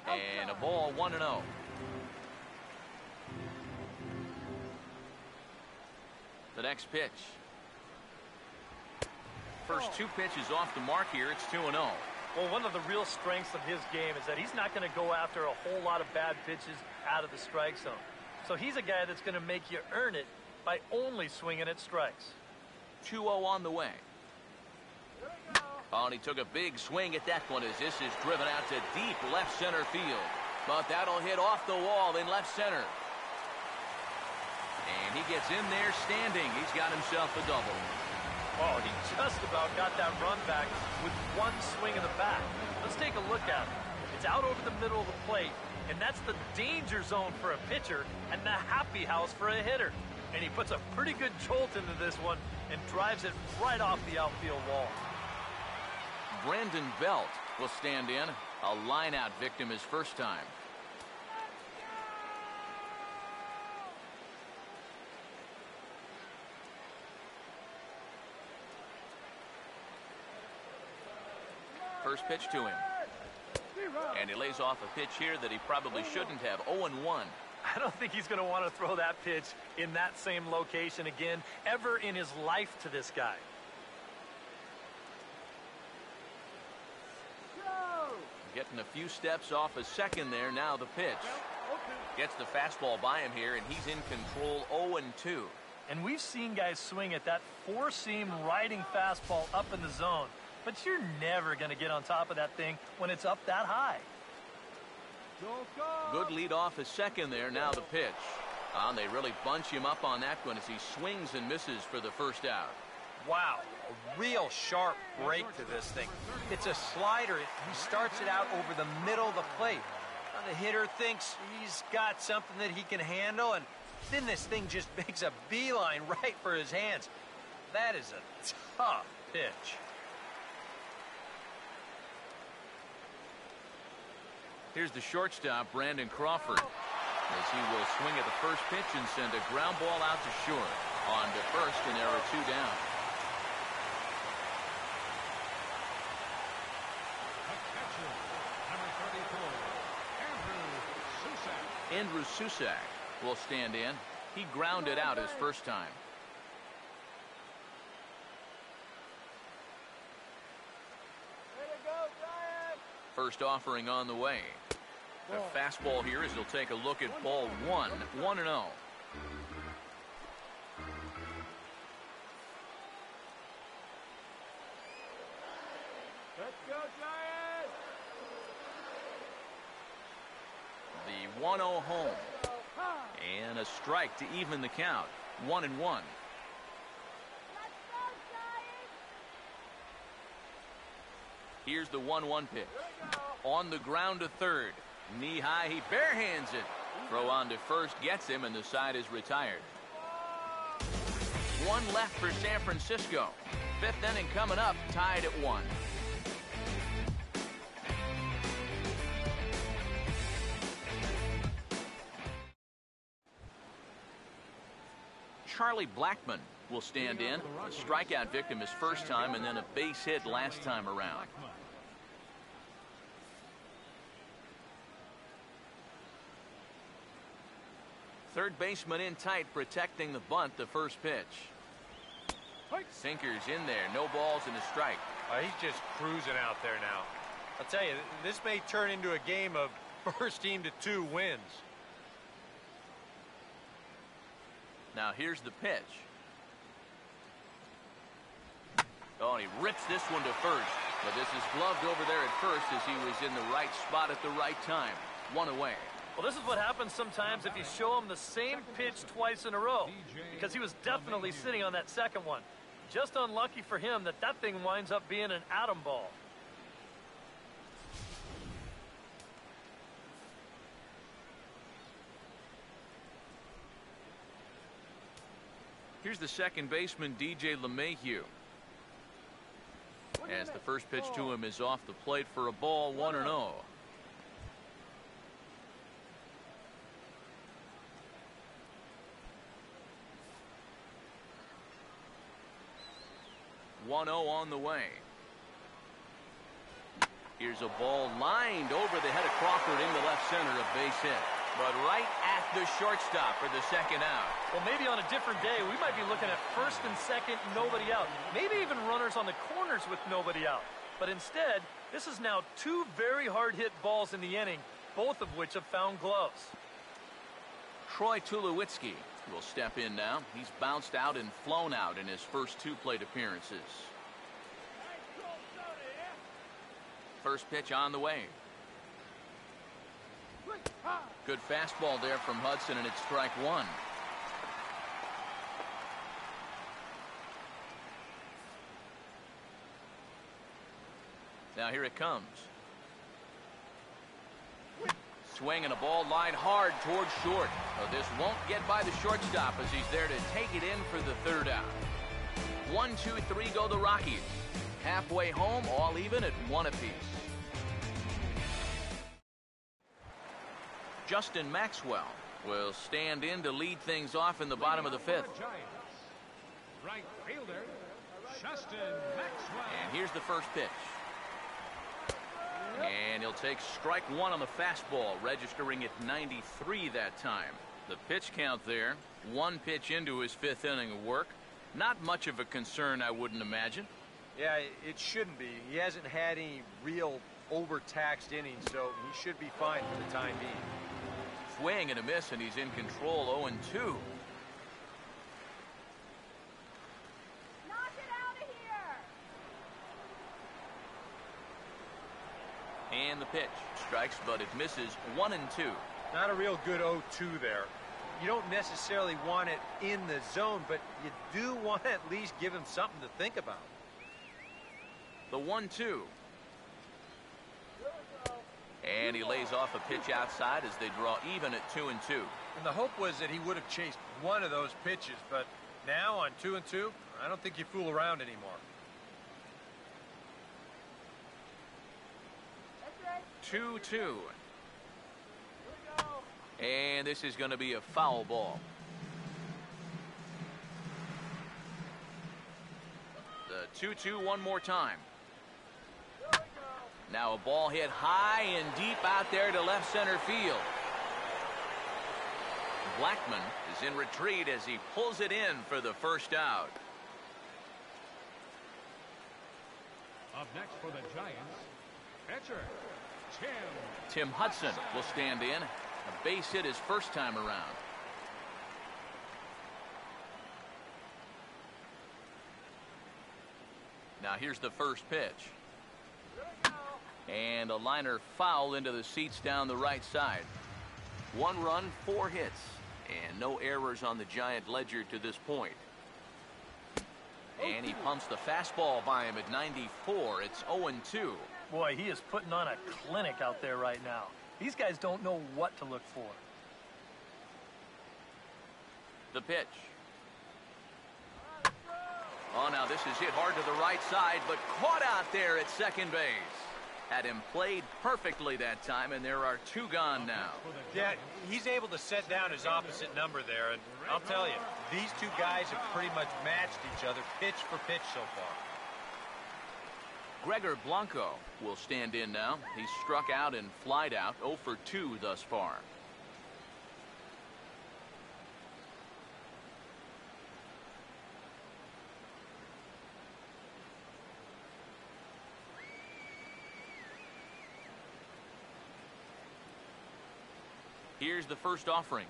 Speaker 1: And a ball, 1-0. The next pitch. First two pitches off the mark here. It's 2-0.
Speaker 2: Well, one of the real strengths of his game is that he's not going to go after a whole lot of bad pitches out of the strike zone. So he's a guy that's going to make you earn it by only swinging at strikes.
Speaker 1: 2-0 on the way. Oh, and he took a big swing at that one as this is driven out to deep left center field. But that'll hit off the wall in left center. And he gets in there standing. He's got himself a double.
Speaker 2: Oh, he just about got that run back with one swing in the bat. Let's take a look at it. It's out over the middle of the plate, and that's the danger zone for a pitcher and the happy house for a hitter. And he puts a pretty good jolt into this one and drives it right off the outfield wall.
Speaker 1: Brandon Belt will stand in. A line-out victim his first time. First pitch to him. And he lays off a pitch here that he probably shouldn't have. 0-1.
Speaker 2: I don't think he's going to want to throw that pitch in that same location again ever in his life to this guy.
Speaker 1: Getting a few steps off a second there. Now the pitch. Gets the fastball by him here, and he's in control. 0-2.
Speaker 2: And we've seen guys swing at that four-seam riding fastball up in the zone. But you're never going to get on top of that thing when it's up that high.
Speaker 1: Good lead off a second there. Now the pitch. They really bunch him up on that one as he swings and misses for the first out.
Speaker 4: Wow, a real sharp break to this thing. It's a slider. He starts it out over the middle of the plate. Now the hitter thinks he's got something that he can handle, and then this thing just makes a beeline right for his hands. That is a tough pitch.
Speaker 1: Here's the shortstop, Brandon Crawford, as he will swing at the first pitch and send a ground ball out to short. On to first, and there are two down. Andrew Susak will stand in. He grounded out his first time. First offering on the way. The fastball here as he'll take a look at ball one. 1-0.
Speaker 3: Let's go, Giants!
Speaker 1: The 1-0 home. And a strike to even the count. 1-1. Here's the 1-1 pitch. On the ground to third. Knee high, he barehands it. Throw on to first gets him, and the side is retired. One left for San Francisco. Fifth inning coming up, tied at 1. Charlie Blackmon will stand in. A strikeout victim his first time and then a base hit last time around. Third baseman in tight, protecting the bunt. The first pitch. Sinker's in there. No balls and a strike.
Speaker 4: He's just cruising out there now. I'll tell you, this may turn into a game of first team to 2 wins.
Speaker 1: Now here's the pitch. Oh, and he rips this one to first. But this is gloved over there at first as he was in the right spot at the right time. 1 away.
Speaker 2: Well, this is what happens sometimes if you show him the same pitch twice in a row, because he was definitely sitting on that second one. Just unlucky for him that that thing winds up being an atom ball.
Speaker 1: Here's the second baseman, DJ LeMahieu. As the first pitch to him is off the plate for a ball, 1-0. On the way. Here's a ball lined over the head of Crawford into left center, a base hit. But right at the shortstop for the second out.
Speaker 2: Well, maybe on a different day, we might be looking at first and second, nobody out. Maybe even runners on the corners with nobody out. But instead, this is now 2 very hard-hit balls in the inning, both of which have found gloves.
Speaker 1: Troy Tulowitzki will step in now. He's bounced out and flown out in his first 2 plate appearances. First pitch on the way. Good fastball there from Hudson, and it's strike 1. Now here it comes. Swing and a ball lined hard towards short. Oh, this won't get by the shortstop as he's there to take it in for the third out. 1, 2, 3 go the Rockies. Halfway home, all even at 1 apiece. Justin Maxwell will stand in to lead things off in the bottom of the 5th.
Speaker 5: Right fielder, Justin Maxwell.
Speaker 1: And here's the first pitch. And he'll take strike 1 on the fastball, registering at 93 that time. The pitch count there, 1 pitch into his 5th inning of work. Not much of a concern, I wouldn't imagine.
Speaker 4: Yeah, it shouldn't be. He hasn't had any real overtaxed innings, so he should be fine for the time being.
Speaker 1: Swing and a miss, and he's in control. 0-2.
Speaker 3: Knock it out of here!
Speaker 1: And the pitch strikes, but it misses. 1-2.
Speaker 4: Not a real good 0-2 there. You don't necessarily want it in the zone, but you do want to at least give him something to think about.
Speaker 1: The 1-2. And he lays off a pitch outside as they draw even at 2-2.
Speaker 4: And the hope was that he would have chased one of those pitches, but now on 2-2, I don't think you fool around anymore.
Speaker 1: 2-2. And this is going to be a foul ball. The 2-2 one more time. Now a ball hit high and deep out there to left center field. Blackmon is in retreat as he pulls it in for the first out.
Speaker 5: Up next for the Giants, pitcher,
Speaker 1: Tim Hudson will stand in. A base hit his first time around. Now here's the first pitch. And a liner foul into the seats down the right side. 1 run, 4 hits, and no errors on the Giant ledger to this point. And he pumps the fastball by him at 94. It's 0-2.
Speaker 2: Boy, he is putting on a clinic out there right now. These guys don't know what to look for.
Speaker 1: The pitch. Oh, now this is hit hard to the right side, but caught out there at second base. Had him played perfectly that time, and there are 2 gone now.
Speaker 4: Yeah, he's able to set down his opposite number there, and I'll tell you, these 2 guys have pretty much matched each other pitch for pitch so far.
Speaker 1: Gregor Blanco will stand in now. He's struck out and flied out, 0 for 2 thus far. Here's the first offering.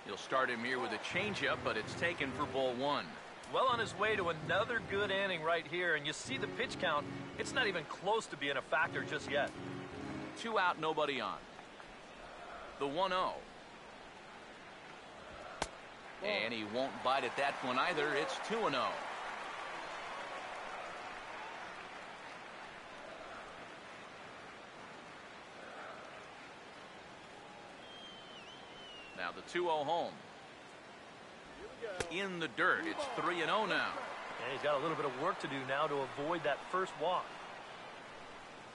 Speaker 1: He'll start him here with a changeup, but it's taken for ball 1.
Speaker 2: Well on his way to another good inning right here, and you see the pitch count. It's not even close to being a factor just yet.
Speaker 1: 2 out, nobody on. The 1-0. And he won't bite at that one either. It's 2-0. Now the 2-0 home. In the dirt. It's 3-0 now.
Speaker 2: And he's got a little bit of work to do now to avoid that first walk.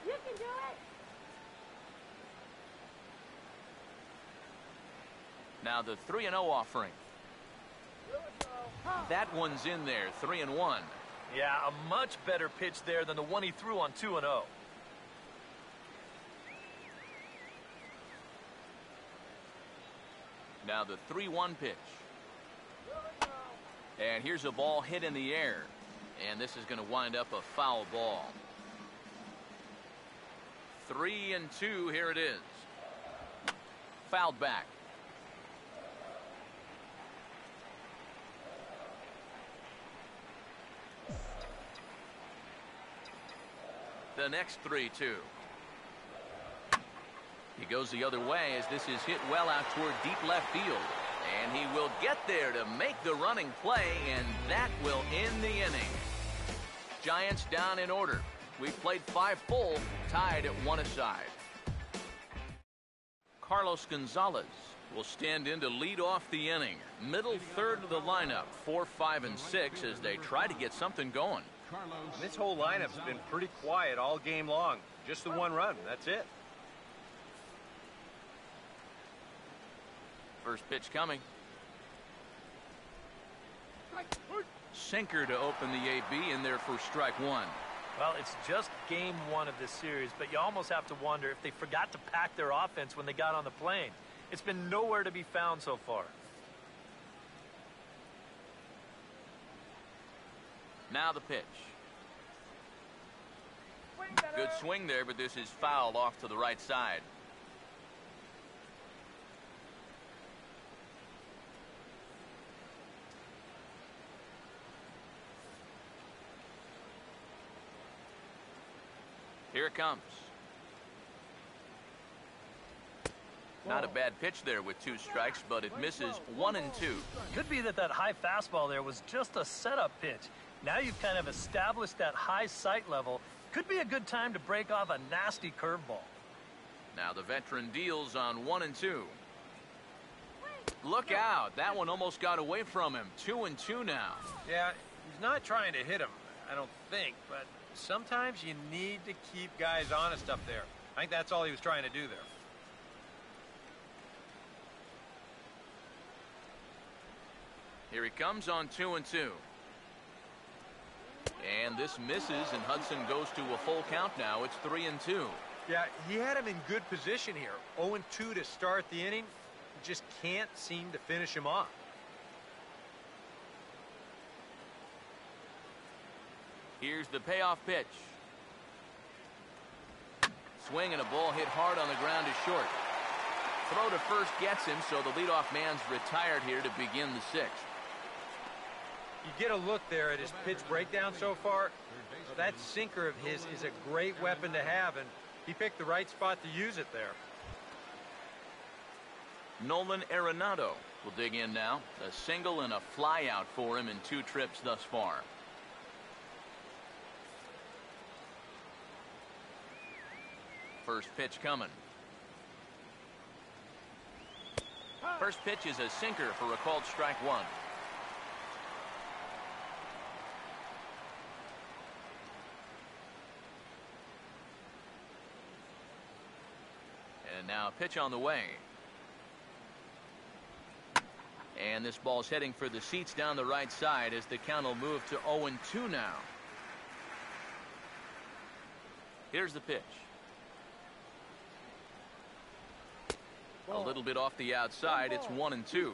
Speaker 3: You can do it.
Speaker 1: Now the 3-0 offering. That one's in there. 3-1.
Speaker 2: Yeah, a much better pitch there than the one he threw on 2-0.
Speaker 1: Now the 3-1 pitch. And here's a ball hit in the air. And this is going to wind up a foul ball. 3-2. Here it is. Fouled back. The next 3-2. He goes the other way as this is hit well out toward deep left field. And he will get there to make the running play, and that will end the inning. Giants down in order. We've played 5 full, tied at 1 aside. Carlos Gonzalez will stand in to lead off the inning. Middle third of the lineup, 4, 5, and 6 as they try to get something going.
Speaker 4: This whole lineup's been pretty quiet all game long. Just the 1 run. That's it.
Speaker 1: First pitch coming. Sinker to open the AB in there for strike 1.
Speaker 2: Well, it's just game 1 of this series, but you almost have to wonder if they forgot to pack their offense when they got on the plane. It's been nowhere to be found so far.
Speaker 1: Now the pitch. Good swing there, but this is fouled off to the right side. Here it comes. Not a bad pitch there with 2 strikes, but it misses 1 and 2.
Speaker 2: Could be that high fastball there was just a setup pitch. Now you've kind of established that high sight level. Could be a good time to break off a nasty curveball.
Speaker 1: Now the veteran deals on 1 and 2. Look out. That one almost got away from him. 2 and 2 now.
Speaker 4: Yeah, he's not trying to hit him, I don't think, but sometimes you need to keep guys honest up there. I think that's all he was trying to do there.
Speaker 1: Here he comes on 2 and 2. And this misses, and Hudson goes to a full count now. It's 3 and 2.
Speaker 4: Yeah, he had him in good position here. 0 and 2 to start the inning. Just can't seem to finish him off.
Speaker 1: Here's the payoff pitch. Swing and a ball hit hard on the ground is short. Throw to first gets him, so the leadoff man's retired here to begin the 6th.
Speaker 4: You get a look there at his pitch breakdown so far. That sinker of his is a great weapon to have, and he picked the right spot to use it there.
Speaker 1: Nolan Arenado will dig in now. A single and a fly out for him in 2 trips thus far. First pitch coming. First pitch is a sinker for a called strike 1. And now a pitch on the way. And this ball's heading for the seats down the right side as the count will move to 0-2 now. Here's the pitch. A little bit off the outside. It's 1-2.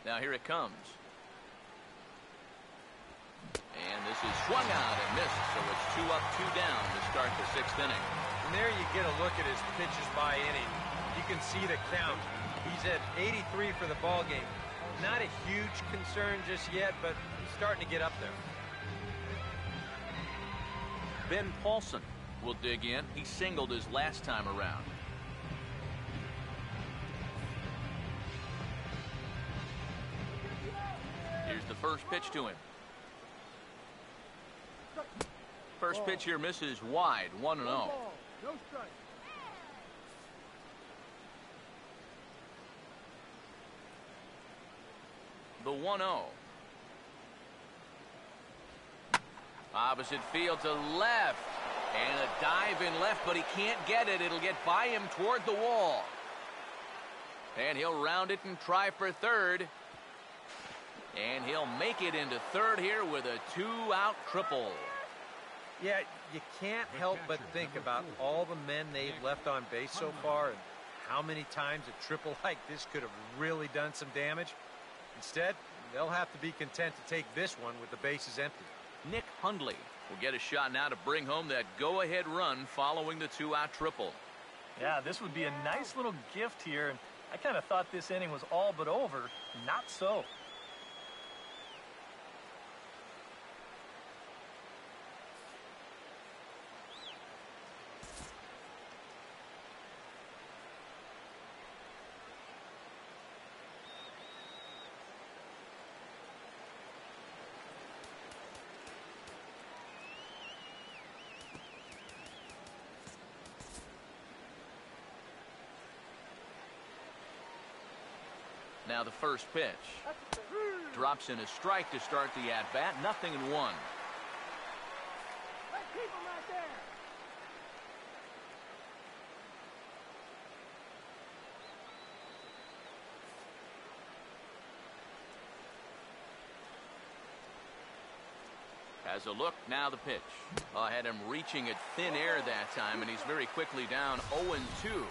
Speaker 1: Now here it comes. And this is swung out and missed, so it's 2 up, 2 down to start the 6th inning.
Speaker 4: And there you get a look at his pitches by inning. You can see the count. He's at 83 for the ball game. Not a huge concern just yet, but he's starting to get up there.
Speaker 1: Ben Paulson will dig in. He singled his last time around. Here's the first pitch to him. First pitch here misses wide, 1-0.
Speaker 3: No strike.
Speaker 1: The 1-0. Opposite field to left. And a dive in left, but he can't get it. It'll get by him toward the wall. And he'll round it and try for third. And he'll make it into third here with a 2-out triple.
Speaker 4: Yeah, you can't help but think about all the men they've left on base so far and how many times a triple like this could have really done some damage. Instead, they'll have to be content to take this one with the bases empty.
Speaker 1: Nick Hundley will get a shot now to bring home that go-ahead run following the 2-out triple.
Speaker 2: Yeah, this would be a nice little gift here, and I kind of thought this inning was all but over. Not so.
Speaker 1: Now the first pitch. Drops in a strike to start the at-bat. 0-1.
Speaker 3: Hey, keep him right there.
Speaker 1: Has a look. Now the pitch. I had him reaching at thin air that time, and he's very quickly down 0-2.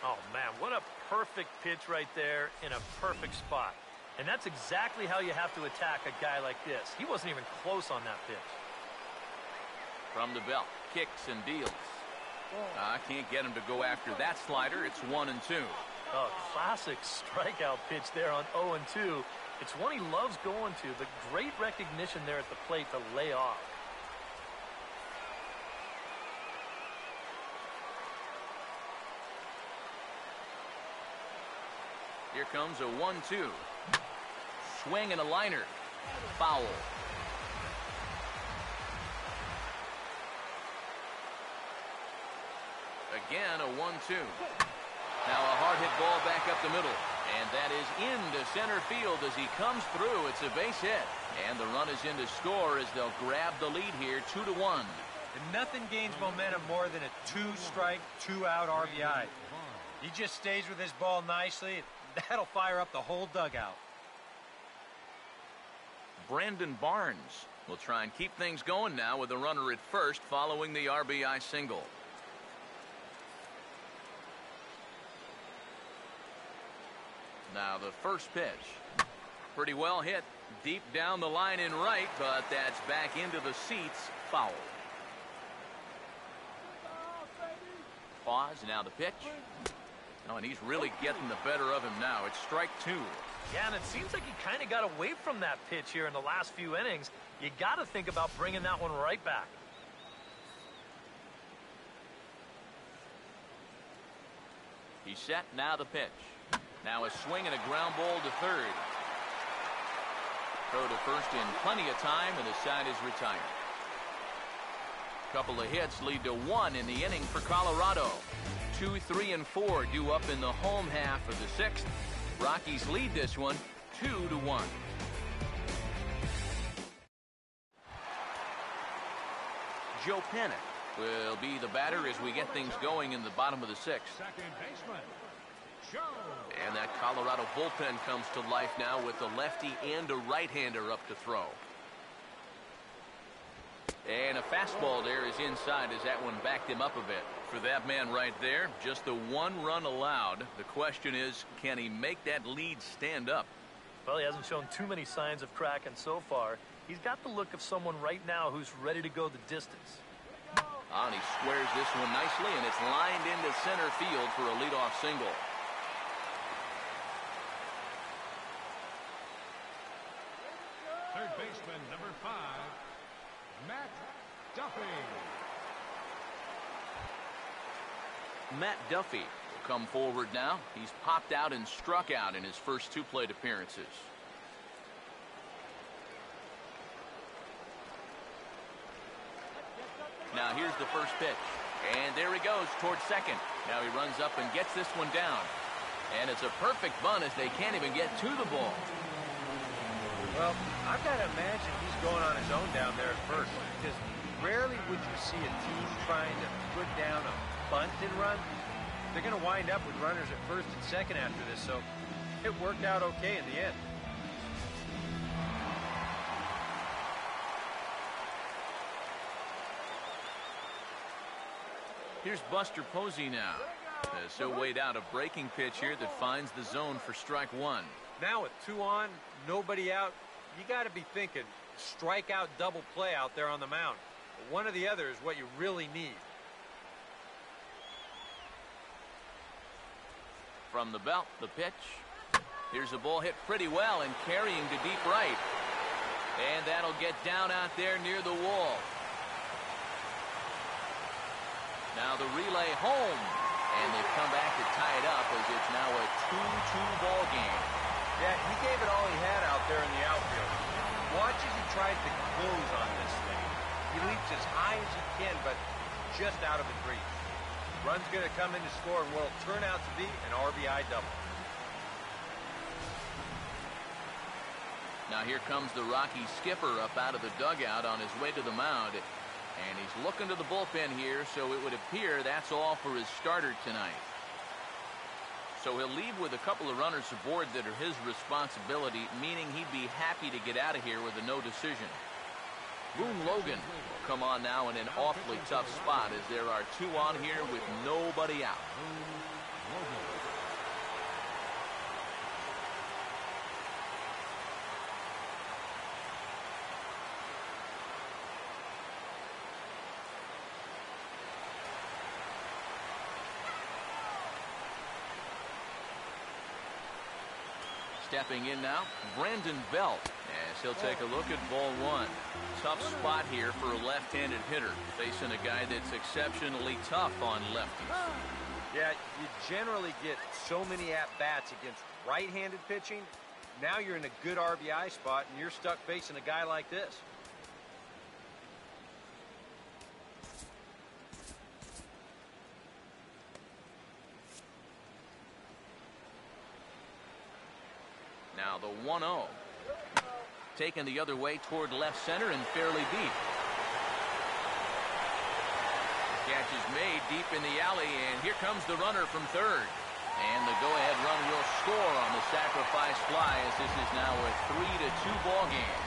Speaker 2: Oh, man, what a perfect pitch right there in a perfect spot. And that's exactly how you have to attack a guy like this. He wasn't even close on that pitch.
Speaker 1: From the belt, kicks and deals. I can't get him to go after that slider. It's 1-2.
Speaker 2: Oh, classic strikeout pitch there on 0-2. It's one he loves going to, but great recognition there at the plate to lay off.
Speaker 1: Here comes a 1-2. Swing and a liner. Foul. Again, a 1-2. Now a hard hit ball back up the middle. And that is into center field as he comes through. It's a base hit. And the run is in to score as they'll grab the lead here 2-1.
Speaker 4: And nothing gains momentum more than a 2-strike, 2-out RBI. He just stays with his ball nicely. That'll fire up the whole dugout.
Speaker 1: Brandon Barnes will try and keep things going now with a runner at first following the RBI single. Now the first pitch. Pretty well hit. Deep down the line in right, but that's back into the seats. Foul. Pause. Now the pitch. Oh, and he's really getting the better of him now. It's strike 2.
Speaker 2: Yeah, and it seems like he kind of got away from that pitch here in the last few innings. You got to think about bringing that one right back.
Speaker 1: He's set. Now the pitch. Now a swing and a ground ball to third. Throw to first in plenty of time, and the side is retired. Couple of hits lead to 1 in the inning for Colorado. 2, 3, and 4 due up in the home half of the 6th. Rockies lead this one 2-1. Joe Panic will be the batter as we get things going in the bottom of the sixth.
Speaker 5: Second baseman, Joe.
Speaker 1: And that Colorado bullpen comes to life now with a lefty and a right-hander up to throw. And a fastball there is inside as that one backed him up a bit. For that man right there, just the one run allowed. The question is, can he make that lead stand up?
Speaker 2: Well, he hasn't shown too many signs of cracking so far. He's got the look of someone right now who's ready to go the distance.
Speaker 1: And he squares this one nicely, and it's lined into center field for a leadoff single.
Speaker 5: Third baseman, number 5, Matt Duffy.
Speaker 1: Matt Duffy will come forward now. He's popped out and struck out in his first 2 plate appearances. Now here's the first pitch. And there he goes towards second. Now he runs up and gets this one down. And it's a perfect bunt as they can't even get to the ball.
Speaker 4: Well, I've got to imagine he's going on his own down there at first, because rarely would you see a team trying to put down a bunt and run. They're going to wind up with runners at first and second after this, so it worked out okay in the end.
Speaker 1: Here's Buster Posey now. As he'll wait out a breaking pitch here that finds the zone for strike 1.
Speaker 4: Now with 2 on, nobody out, you got to be thinking strikeout double play out there on the mound. One or the other is what you really need.
Speaker 1: From the belt, the pitch. Here's a ball hit pretty well and carrying to deep right. And that'll get down out there near the wall. Now the relay home. And they've come back to tie it up as it's now a 2-2 ball game.
Speaker 4: Yeah, he gave it all he had out there in the outfield. Watch as he tries to close on this thing. He leaps as high as he can, but just out of his reach. Run's going to come in to score and will turn out to be an RBI double.
Speaker 1: Now here comes the Rockies skipper up out of the dugout on his way to the mound. And he's looking to the bullpen here, so it would appear that's all for his starter tonight. So he'll leave with a couple of runners aboard that are his responsibility, meaning he'd be happy to get out of here with a no decision. Boone Logan will come on now in an awfully tough spot as there are 2 on here with nobody out. Stepping in now, Brandon Belt, as he'll take a look at ball 1. Tough spot here for a left-handed hitter, facing a guy that's exceptionally tough on lefties.
Speaker 4: Yeah, you generally get so many at-bats against right-handed pitching. Now you're in a good RBI spot, and you're stuck facing a guy like this.
Speaker 1: Now the 1-0. Taken the other way toward left center and fairly deep. Catch is made deep in the alley, and here comes the runner from third. And the go-ahead run will score on the sacrifice fly as this is now a 3-2 ball game.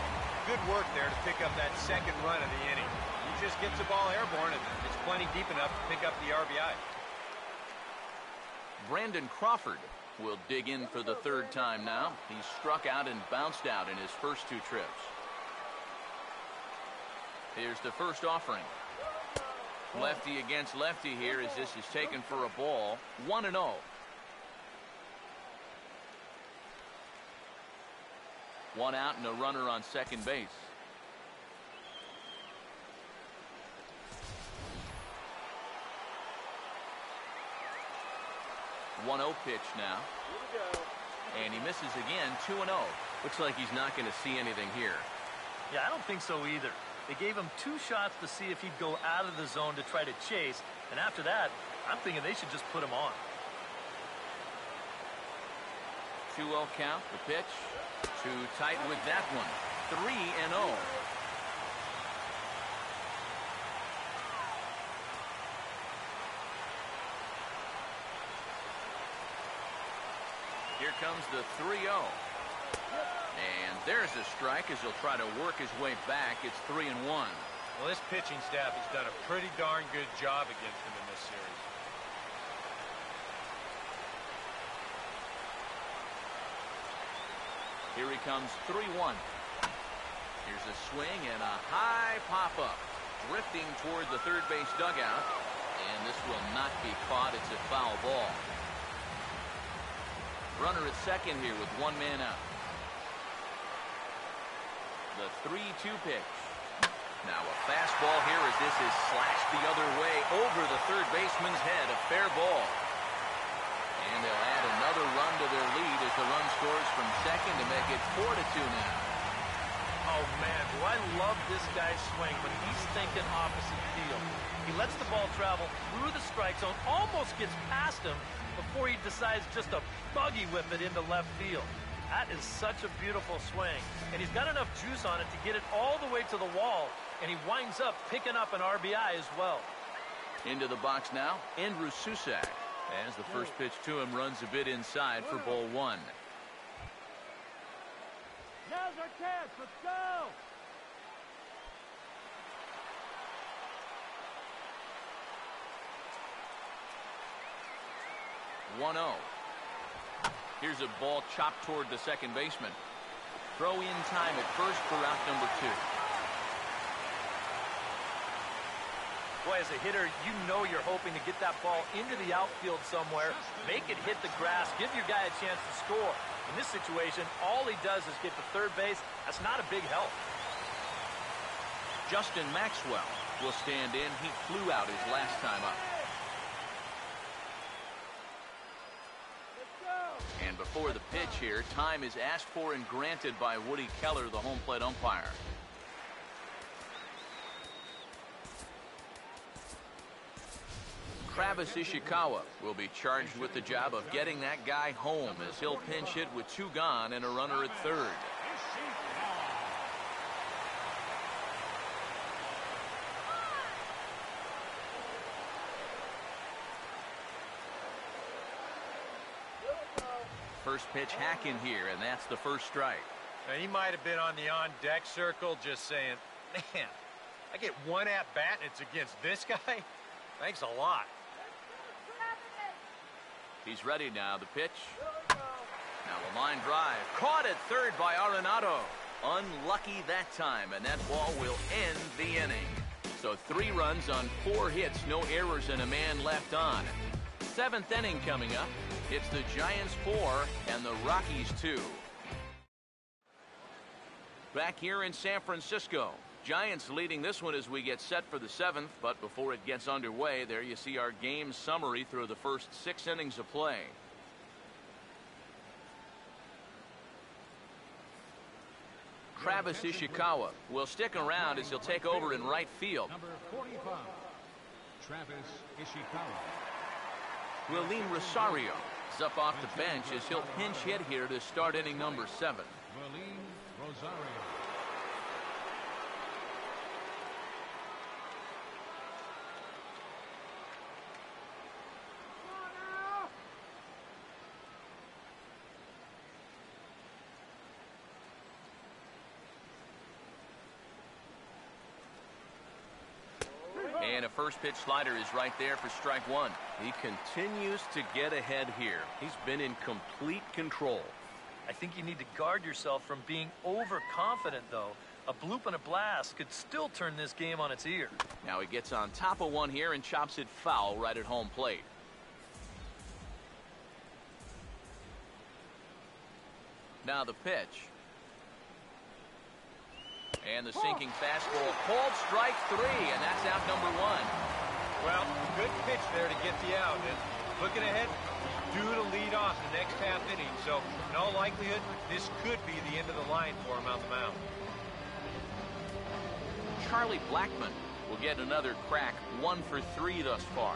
Speaker 4: Good work there to pick up that second run of the inning. He just gets the ball airborne, and it's plenty deep enough to pick up the RBI.
Speaker 1: Brandon Crawford will dig in for the 3rd time now. He's struck out and bounced out in his first 2 trips. Here's the first offering. Lefty against lefty here as this is taken for a ball. 1-0. One out and a runner on second base. One 0 pitch now. And he misses again. 2-0. Looks like he's not going to see anything here.
Speaker 2: Yeah, I don't think so either. They gave him 2 shots to see if he'd go out of the zone to try to chase. And after that, I'm thinking they should just put him on.
Speaker 1: 2-0 count. The pitch. Too tight with that one. 3-0. Here comes the 3-0. And there's a strike as he'll try to work his way back. It's 3-1.
Speaker 4: Well, this pitching staff has done a pretty darn good job against him in this series.
Speaker 1: Here he comes, 3-1. Here's a swing and a high pop-up. Drifting toward the third base dugout. And this will not be caught. It's a foul ball. Runner at second here with one man out. The 3-2 pitch. Now a fastball here as this is slashed the other way over the third baseman's head. A fair ball. And they'll add another run to their lead as the run scores from second to make it 4-2 now.
Speaker 2: Oh, man, do I love this guy's swing when he's thinking opposite field. He lets the ball travel through the strike zone, almost gets past him before he decides just to buggy whip it into left field. That is such a beautiful swing, and he's got enough juice on it to get it all the way to the wall, and he winds up picking up an RBI as well.
Speaker 1: Into the box now, Andrew Susak, as the first pitch to him runs a bit inside for ball one.
Speaker 3: Now's our chance. Let's go.
Speaker 1: Here's a ball chopped toward the second baseman. Throw in time at first for out number 2.
Speaker 2: Boy, as a hitter, you know you're hoping to get that ball into the outfield somewhere, make it hit the grass, give your guy a chance to score. In this situation, all he does is get to third base. That's not a big help.
Speaker 1: Justin Maxwell will stand in. He flew out his last time up. And before the pitch here, time is asked for and granted by Woody Keller, the home plate umpire. Travis Ishikawa will be charged with the job of getting that guy home as he'll pinch hit with 2 gone and a runner at third. First pitch hack in here, and that's the first strike.
Speaker 4: Now, he might have been on the on-deck circle just saying, man, I get one at-bat and it's against this guy? Thanks a lot.
Speaker 1: He's ready now. The pitch. Now the line drive. Caught at third by Arenado. Unlucky that time, and that ball will end the inning. So 3 runs on 4 hits, no errors, and a man left on. 7th inning coming up. It's the Giants 4 and the Rockies 2. Back here in San Francisco. Giants leading this one as we get set for the 7th, but before it gets underway, there you see our game summary through the first 6 innings of play. Travis Ishikawa will stick around as he'll take over in right field.
Speaker 5: Number 45, Travis Ishikawa.
Speaker 1: Willeen Rosario is up off the bench as he'll pinch hit here to start inning number 7.
Speaker 5: Willeen Rosario.
Speaker 1: And a first pitch slider is right there for strike 1. He continues to get ahead here. He's been in complete control.
Speaker 2: I think you need to guard yourself from being overconfident, though. A bloop and a blast could still turn this game on its ear.
Speaker 1: Now he gets on top of one here and chops it foul right at home plate. Now the pitch. And the sinking fastball called strike 3, and that's out number 1.
Speaker 4: Well, good pitch there to get the out. And looking ahead, due to lead off the next half inning, so in all likelihood, this could be the end of the line for him on the mound.
Speaker 1: Charlie Blackmon will get another crack, 1 for 3 thus far.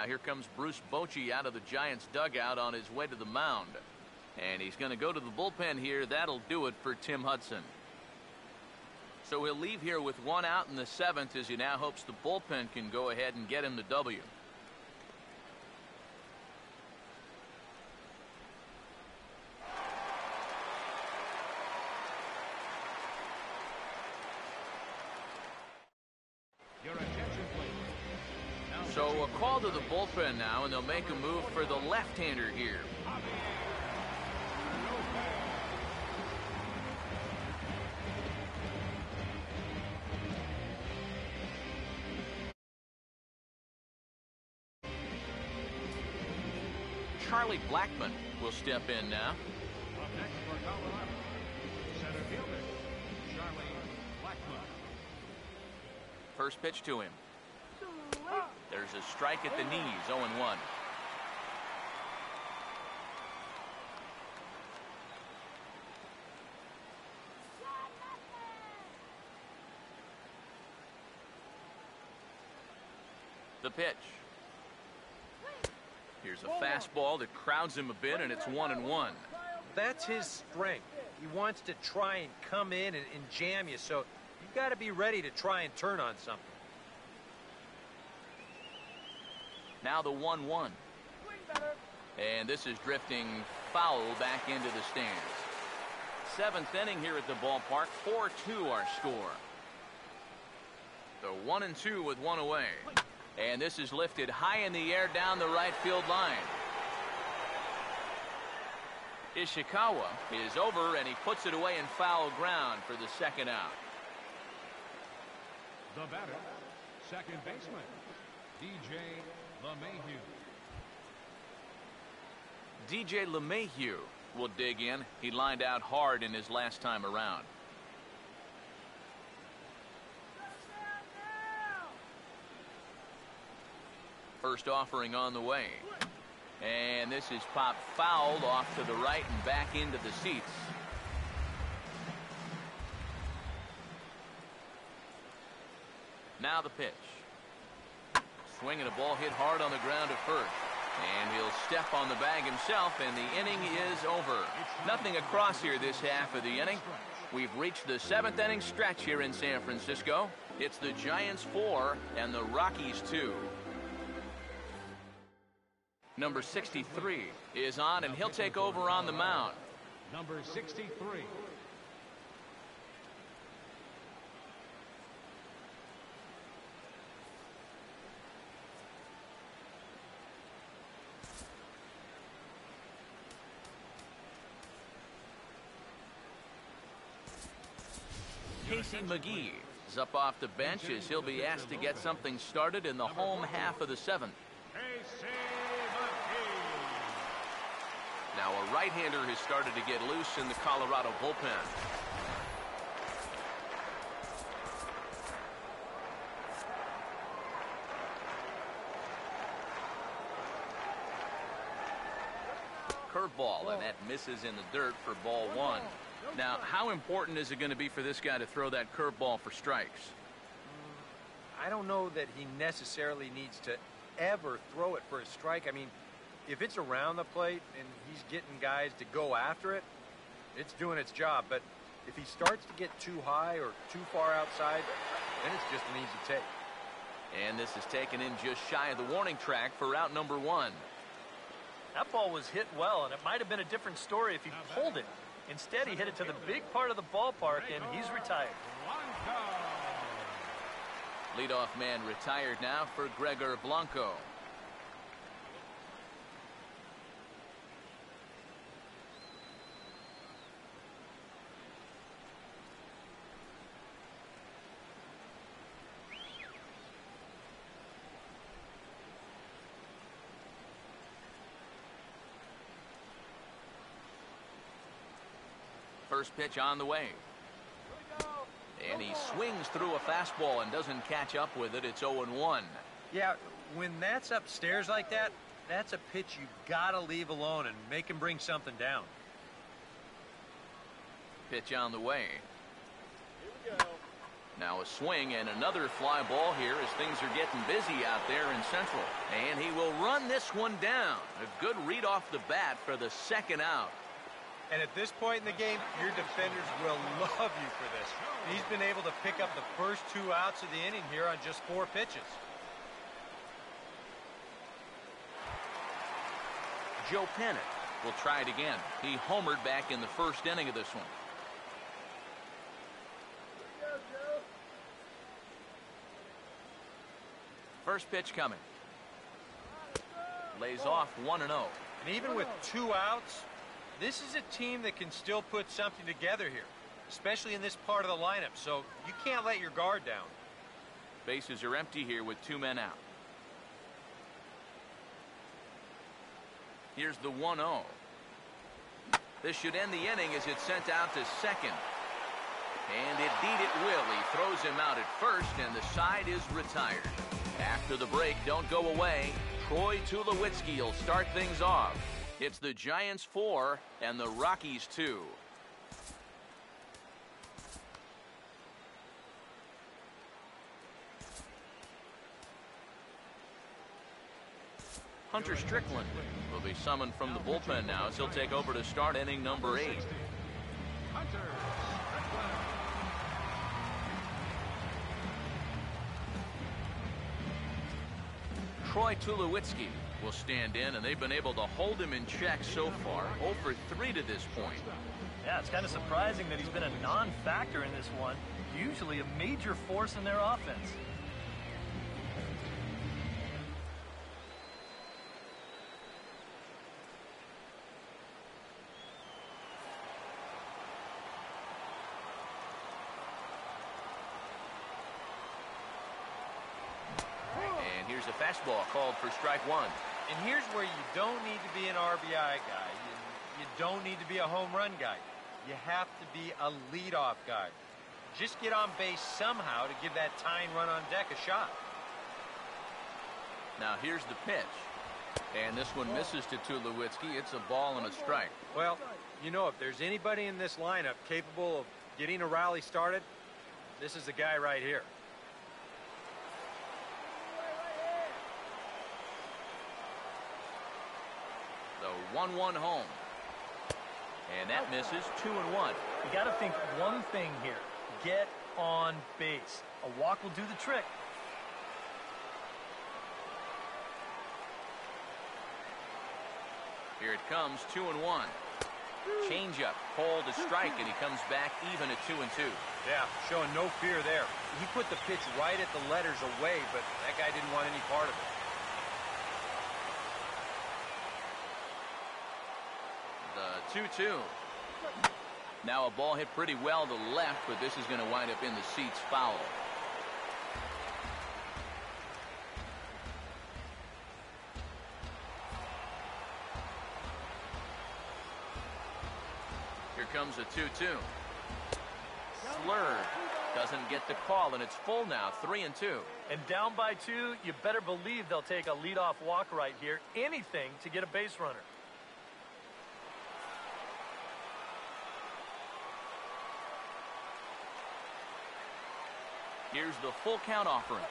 Speaker 1: Now here comes Bruce Bochy out of the Giants dugout on his way to the mound. And he's going to go to the bullpen here. That'll do it for Tim Hudson. So he'll leave here with 1 out in the 7th as he now hopes the bullpen can go ahead and get him the W. So a call to the bullpen now, and they'll make a move for the left-hander here. Charlie Blackmon will step in now.
Speaker 5: Up next for Colorado, center fielder, Charlie Blackmon.
Speaker 1: First pitch to him. There's a strike at the knees, 0-1. The pitch. Here's a fastball that crowds him a bit, and it's 1-1.
Speaker 4: That's his strength. He wants to try and come in and jam you, so you've got to be ready to try and turn on something.
Speaker 1: Now the 1-1. And this is drifting foul back into the stands. 7th inning here at the ballpark. 4-2 our score. The 1-2 with 1 away. And this is lifted high in the air down the right field line. Ishikawa is over, and he puts it away in foul ground for the 2nd out.
Speaker 5: The batter, second baseman, DJ LeMahieu.
Speaker 1: DJ LeMahieu will dig in. He lined out hard in his last time around. First offering on the way. And this is popped fouled off to the right and back into the seats. Now the pitch. Swinging a ball hit hard on the ground at first. And he'll step on the bag himself, and the inning is over. Nothing across here this half of the inning. We've reached the 7th inning stretch here in San Francisco. It's the Giants 4 and the Rockies 2. Number 63 is on, and he'll take over on the mound.
Speaker 5: Number 63.
Speaker 1: Casey McGee is up off the bench as he'll be asked to get something started in the home half of the 7th. Now a right-hander has started to get loose in the Colorado bullpen. Curveball, and that misses in the dirt for ball 1. Now, how important is it going to be for this guy to throw that curveball for strikes?
Speaker 4: I don't know that he necessarily needs to ever throw it for a strike. I mean, if it's around the plate and he's getting guys to go after it, it's doing its job. But if he starts to get too high or too far outside, then it's just an easy take.
Speaker 1: And this is taken in just shy of the warning track for out number 1.
Speaker 2: That ball was hit well, and it might have been a different story if he pulled it. Instead, he hit it to the big part of the ballpark, and he's retired.
Speaker 1: Leadoff man retired now for Gregor Blanco. First pitch on the way. And he swings through a fastball and doesn't catch up with it. It's 0-1.
Speaker 4: Yeah, when that's upstairs like that, that's a pitch you gotta leave alone and make him bring something down.
Speaker 1: Pitch on the way. Now a swing and another fly ball here as things are getting busy out there in Central. And he will run this one down. A good read off the bat for the 2nd out.
Speaker 4: And at this point in the game, your defenders will love you for this. He's been able to pick up the first 2 outs of the inning here on just 4 pitches.
Speaker 1: Joe Pennant will try it again. He homered back in the first inning of this one. First pitch coming. Lays off 1-0.
Speaker 4: And even with 2 outs, this is a team that can still put something together here, especially in this part of the lineup, so you can't let your guard down.
Speaker 1: Bases are empty here with 2 men out. Here's the 1-0. This should end the inning as it's sent out to second. And indeed it will. He throws him out at first, and the side is retired. After the break, don't go away. Troy Tulowitzki will start things off. It's the Giants 4 and the Rockies 2. Hunter Strickland will be summoned from the bullpen now as he'll take over to start inning number 8.
Speaker 5: Hunter Strickland.
Speaker 1: Troy Tulowitzki will stand in, and they've been able to hold him in check so far. 0 for 3 to this point.
Speaker 2: Yeah, it's kind of surprising that he's been a non-factor in this one. Usually a major force in their offense.
Speaker 1: And here's a fastball called for strike 1.
Speaker 4: And here's where you don't need to be an RBI guy. You don't need to be a home run guy. You have to be a leadoff guy. Just get on base somehow to give that tying run on deck a shot.
Speaker 1: Now here's the pitch. And this one misses to Tulowitzki. It's a ball and a strike.
Speaker 4: Well, you know, if there's anybody in this lineup capable of getting a rally started, this is the guy right here.
Speaker 1: The 1-1 home. And that misses. 2-1.
Speaker 2: You got to think one thing here. Get on base. A walk will do the trick.
Speaker 1: Here it comes. 2-1. Changeup. Called a strike, and he comes back even at 2-2.
Speaker 4: Yeah, showing no fear there. He put the pitch right at the letters away, but that guy didn't want any part of it.
Speaker 1: The 2-2. Now a ball hit pretty well to left, but this is going to wind up in the seats foul. Here comes a 2-2. Slurred. Doesn't get the call, and it's full now. 3-2.
Speaker 2: And down by 2, you better believe they'll take a leadoff walk right here. Anything to get a base runner.
Speaker 1: Here's the full count offering.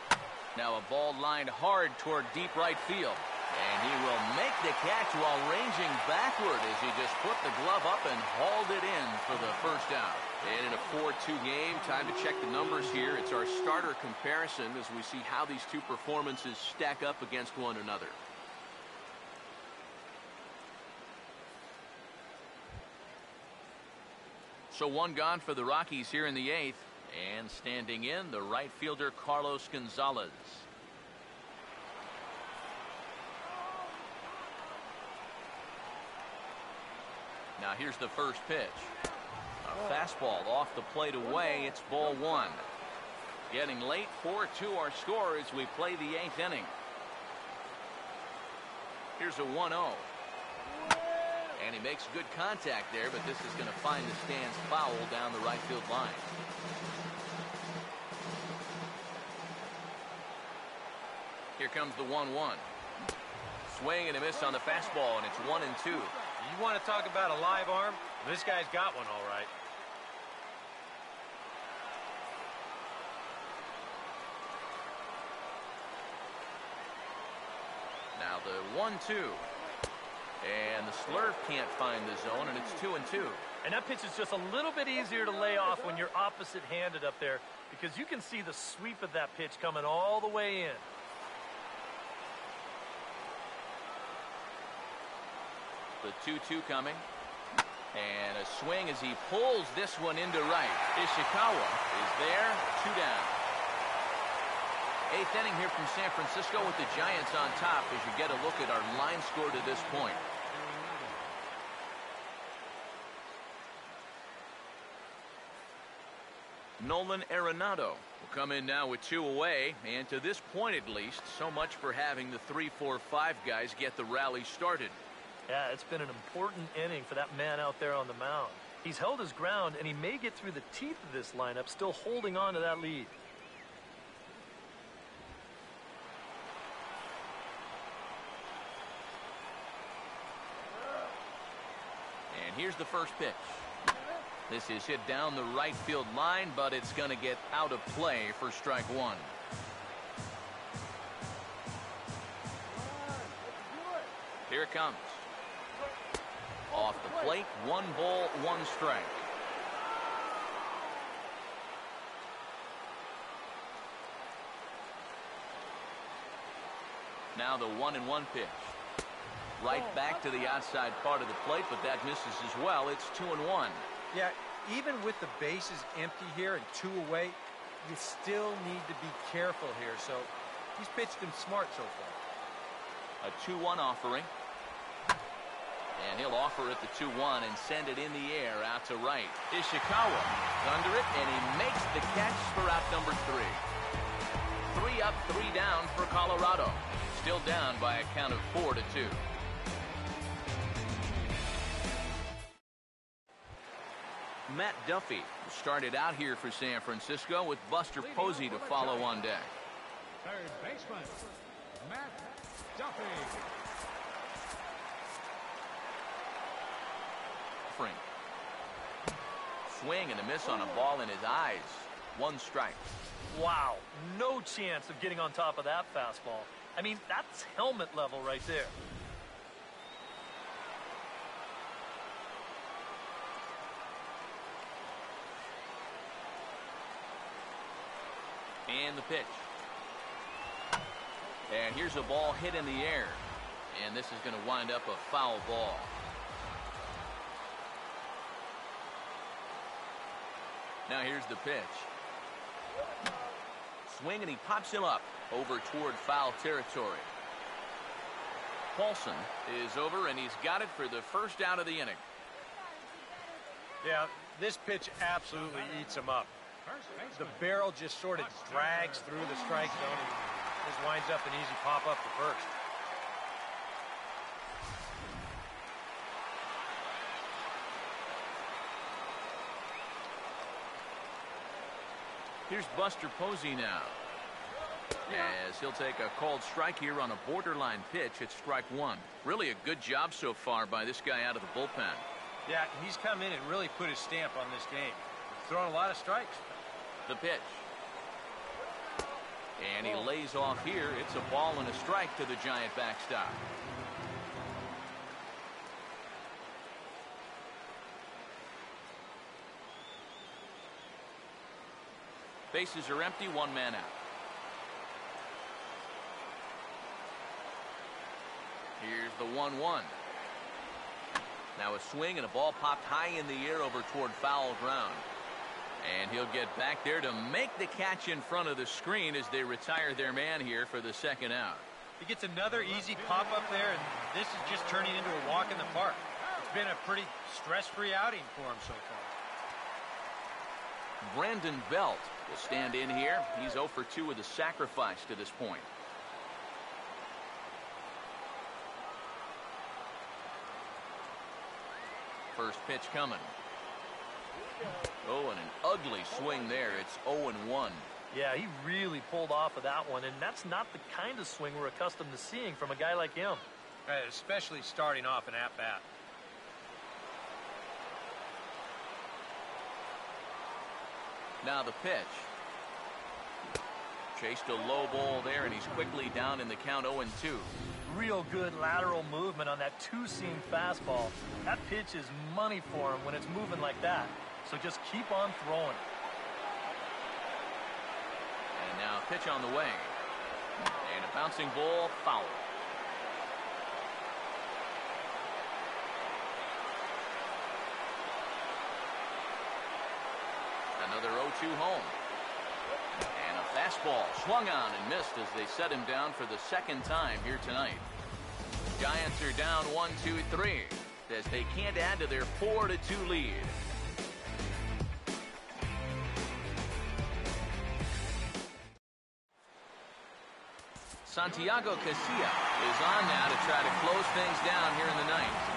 Speaker 1: Now a ball lined hard toward deep right field. And he will make the catch while ranging backward as he just put the glove up and hauled it in for the first out. And in a 4-2 game, time to check the numbers here. It's our starter comparison as we see how these two performances stack up against one another. So one gone for the Rockies here in the 8th. And standing in, the right fielder, Carlos Gonzalez. Now here's the first pitch. A fastball off the plate away. It's ball 1. Getting late, 4-2 our score as we play the 8th inning. Here's a 1-0. And he makes good contact there, but this is going to find the stands foul down the right field line. Here comes the 1-1. Swing and a miss on the fastball, and it's 1-2.
Speaker 4: You want to talk about a live arm? This guy's got one all right.
Speaker 1: Now the 1-2. And the slurve can't find the zone, and it's 2-2.
Speaker 2: And that pitch is just a little bit easier to lay off when you're opposite-handed up there because you can see the sweep of that pitch coming all the way in.
Speaker 1: The 2-2 coming. And a swing as he pulls this one into right. Ishikawa is there, 2 down. 8th inning here from San Francisco with the Giants on top as you get a look at our line score to this point. Nolan Arenado will come in now with 2 away, and to this point at least, so much for having the 3-4-5 guys get the rally started.
Speaker 2: Yeah, it's been an important inning for that man out there on the mound. He's held his ground, and he may get through the teeth of this lineup, still holding on to that lead.
Speaker 1: And here's the first pitch. This is hit down the right field line, but it's going to get out of play for strike 1. Here it comes. Off the plate, 1 ball, 1 strike. Now the 1-1 pitch. Right back to the outside part of the plate, but that misses as well. It's 2-1.
Speaker 4: Yeah, even with the bases empty here and 2 away, you still need to be careful here. So he's pitched him smart so far.
Speaker 1: A 2-1 offering. And he'll offer it the 2-1 and send it in the air out to right. Ishikawa is under it, and he makes the catch for out number 3. 3 up, 3 down for Colorado. Still down by a count of 4-2. Matt Duffy started out here for San Francisco with Buster Posey to follow on deck.
Speaker 5: Third baseman, Matt Duffy.
Speaker 1: Swing and a miss on a ball in his eyes. 1 strike.
Speaker 2: Wow, no chance of getting on top of that fastball. I mean, that's helmet level right there.
Speaker 1: And the pitch. And here's a ball hit in the air. And this is going to wind up a foul ball. Now here's the pitch. Swing, and he pops him up over toward foul territory. Paulson is over, and he's got it for the first out of the inning.
Speaker 4: Yeah, this pitch absolutely eats him up. The barrel just sort of drags through the strike zone and just winds up an easy pop-up to first.
Speaker 1: Here's Buster Posey now, as he'll take a called strike here on a borderline pitch at strike 1. Really a good job so far by this guy out of the bullpen.
Speaker 4: Yeah, he's come in and really put his stamp on this game. Throwing a lot of strikes.
Speaker 1: The pitch. And he lays off here. It's a ball and a strike to the Giant backstop. Bases are empty, 1 man out. Here's the 1-1. Now a swing and a ball popped high in the air over toward foul ground. And he'll get back there to make the catch in front of the screen as they retire their man here for the 2nd out.
Speaker 4: He gets another easy pop-up there, and this is just turning into a walk in the park. It's been a pretty stress-free outing for him so far.
Speaker 1: Brandon Belt will stand in here. He's 0 for 2 with a sacrifice to this point. First pitch coming. Oh, and an ugly swing there. It's 0-1.
Speaker 2: Yeah, he really pulled off of that one, and that's not the kind of swing we're accustomed to seeing from a guy like him.
Speaker 4: Especially starting off an at-bat.
Speaker 1: Now the pitch. Chased a low ball there, and he's quickly down in the count 0-2.
Speaker 2: real good lateral movement on that two-seam fastball. That pitch is money for him when it's moving like that. So just keep on throwing.
Speaker 1: And now pitch on the way. And a bouncing ball, foul. Another 0-2 home. And a fastball swung on and missed as they set him down for the second time here tonight. Giants are down 1-2-3 as they can't add to their 4-2 lead. Santiago Casilla is on now to try to close things down here in the ninth.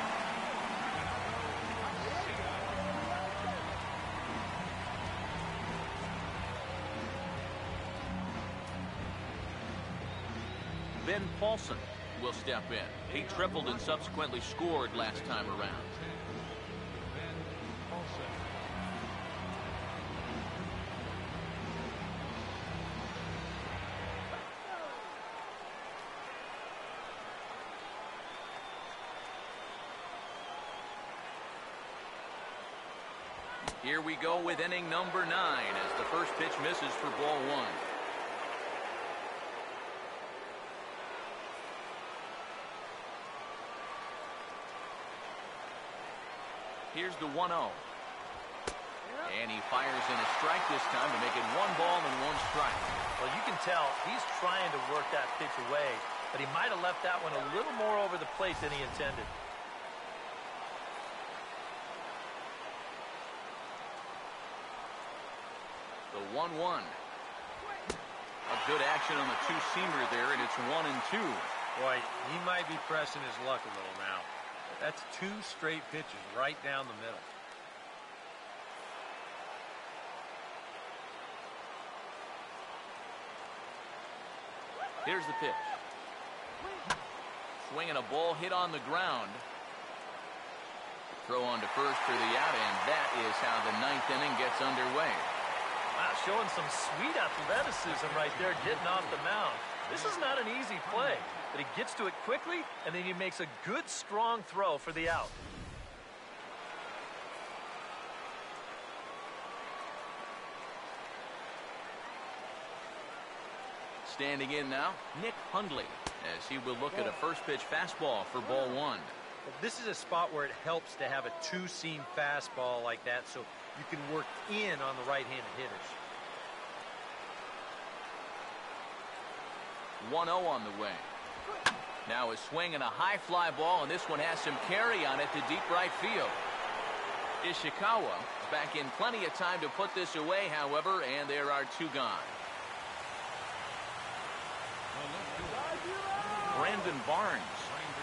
Speaker 1: Ben Paulson will step in. He tripled and subsequently scored last time around. Here we go with inning number 9 as the first pitch misses for ball 1. Here's the 1-0. And he fires in a strike this time to make it 1 ball and 1 strike.
Speaker 2: Well, you can tell he's trying to work that pitch away, but he might have left that one a little more over the plate than he intended.
Speaker 1: The 1-1. A good action on the two-seamer there, and it's 1-2.
Speaker 4: Boy, he might be pressing his luck a little now. That's 2 straight pitches right down the middle.
Speaker 1: Here's the pitch. Swinging a ball hit on the ground. Throw on to first for the out, and that is how the 9th inning gets underway.
Speaker 2: Wow, showing some sweet athleticism right there, getting off the mound. This is not an easy play, but he gets to it quickly, and then he makes a good, strong throw for the out.
Speaker 1: Standing in now, Nick Hundley, as he will look at a first pitch fastball for ball 1.
Speaker 4: Well, this is a spot where it helps to have a two-seam fastball like that so you can work in on the right-handed hitters.
Speaker 1: 1-0 on the way. Now a swing and a high fly ball, and this one has some carry on it to deep right field. Ishikawa is back in plenty of time to put this away, however, and there are 2 gone. Brandon Barnes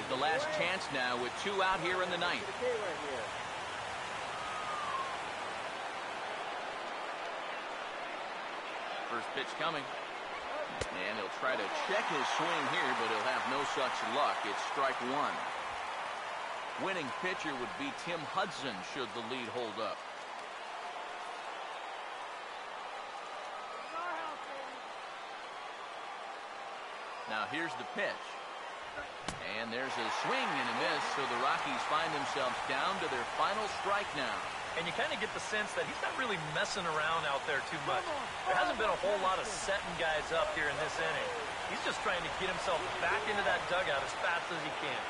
Speaker 1: is the last chance now with 2 out here in the 9th. First pitch coming. And he'll try to check his swing here, but he'll have no such luck. It's strike 1. Winning pitcher would be Tim Hudson should the lead hold up. Now here's the pitch. And there's a swing and a miss, so the Rockies find themselves down to their final strike now.
Speaker 2: And you kind of get the sense that he's not really messing around out there too much. There hasn't been a whole lot of setting guys up here in this inning. He's just trying to get himself back into that dugout as fast as he can.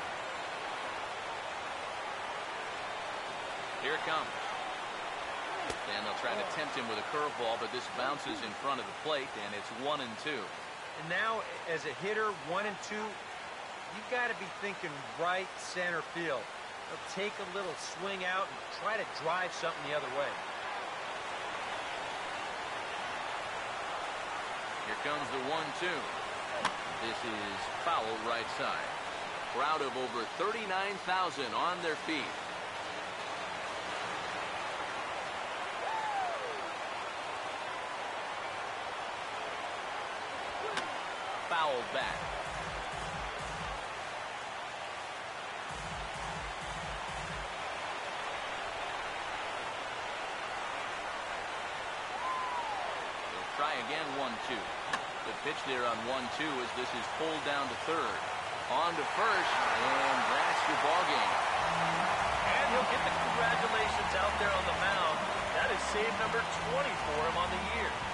Speaker 1: Here it comes. And they'll try to tempt him with a curveball, but this bounces in front of the plate, and it's 1-2.
Speaker 4: And now, as a hitter, 1 and 2, you've got to be thinking right center field. They'll take a little swing out and try to drive something the other way.
Speaker 1: Here comes the 1-2. This is foul right side. Crowd of over 39,000 on their feet. Foul back. Try again, 1-2. The pitch there on 1-2 as this is pulled down to third. On to first, and that's your ball game.
Speaker 2: And he'll get the congratulations out there on the mound. That is save number 20 for him on the year.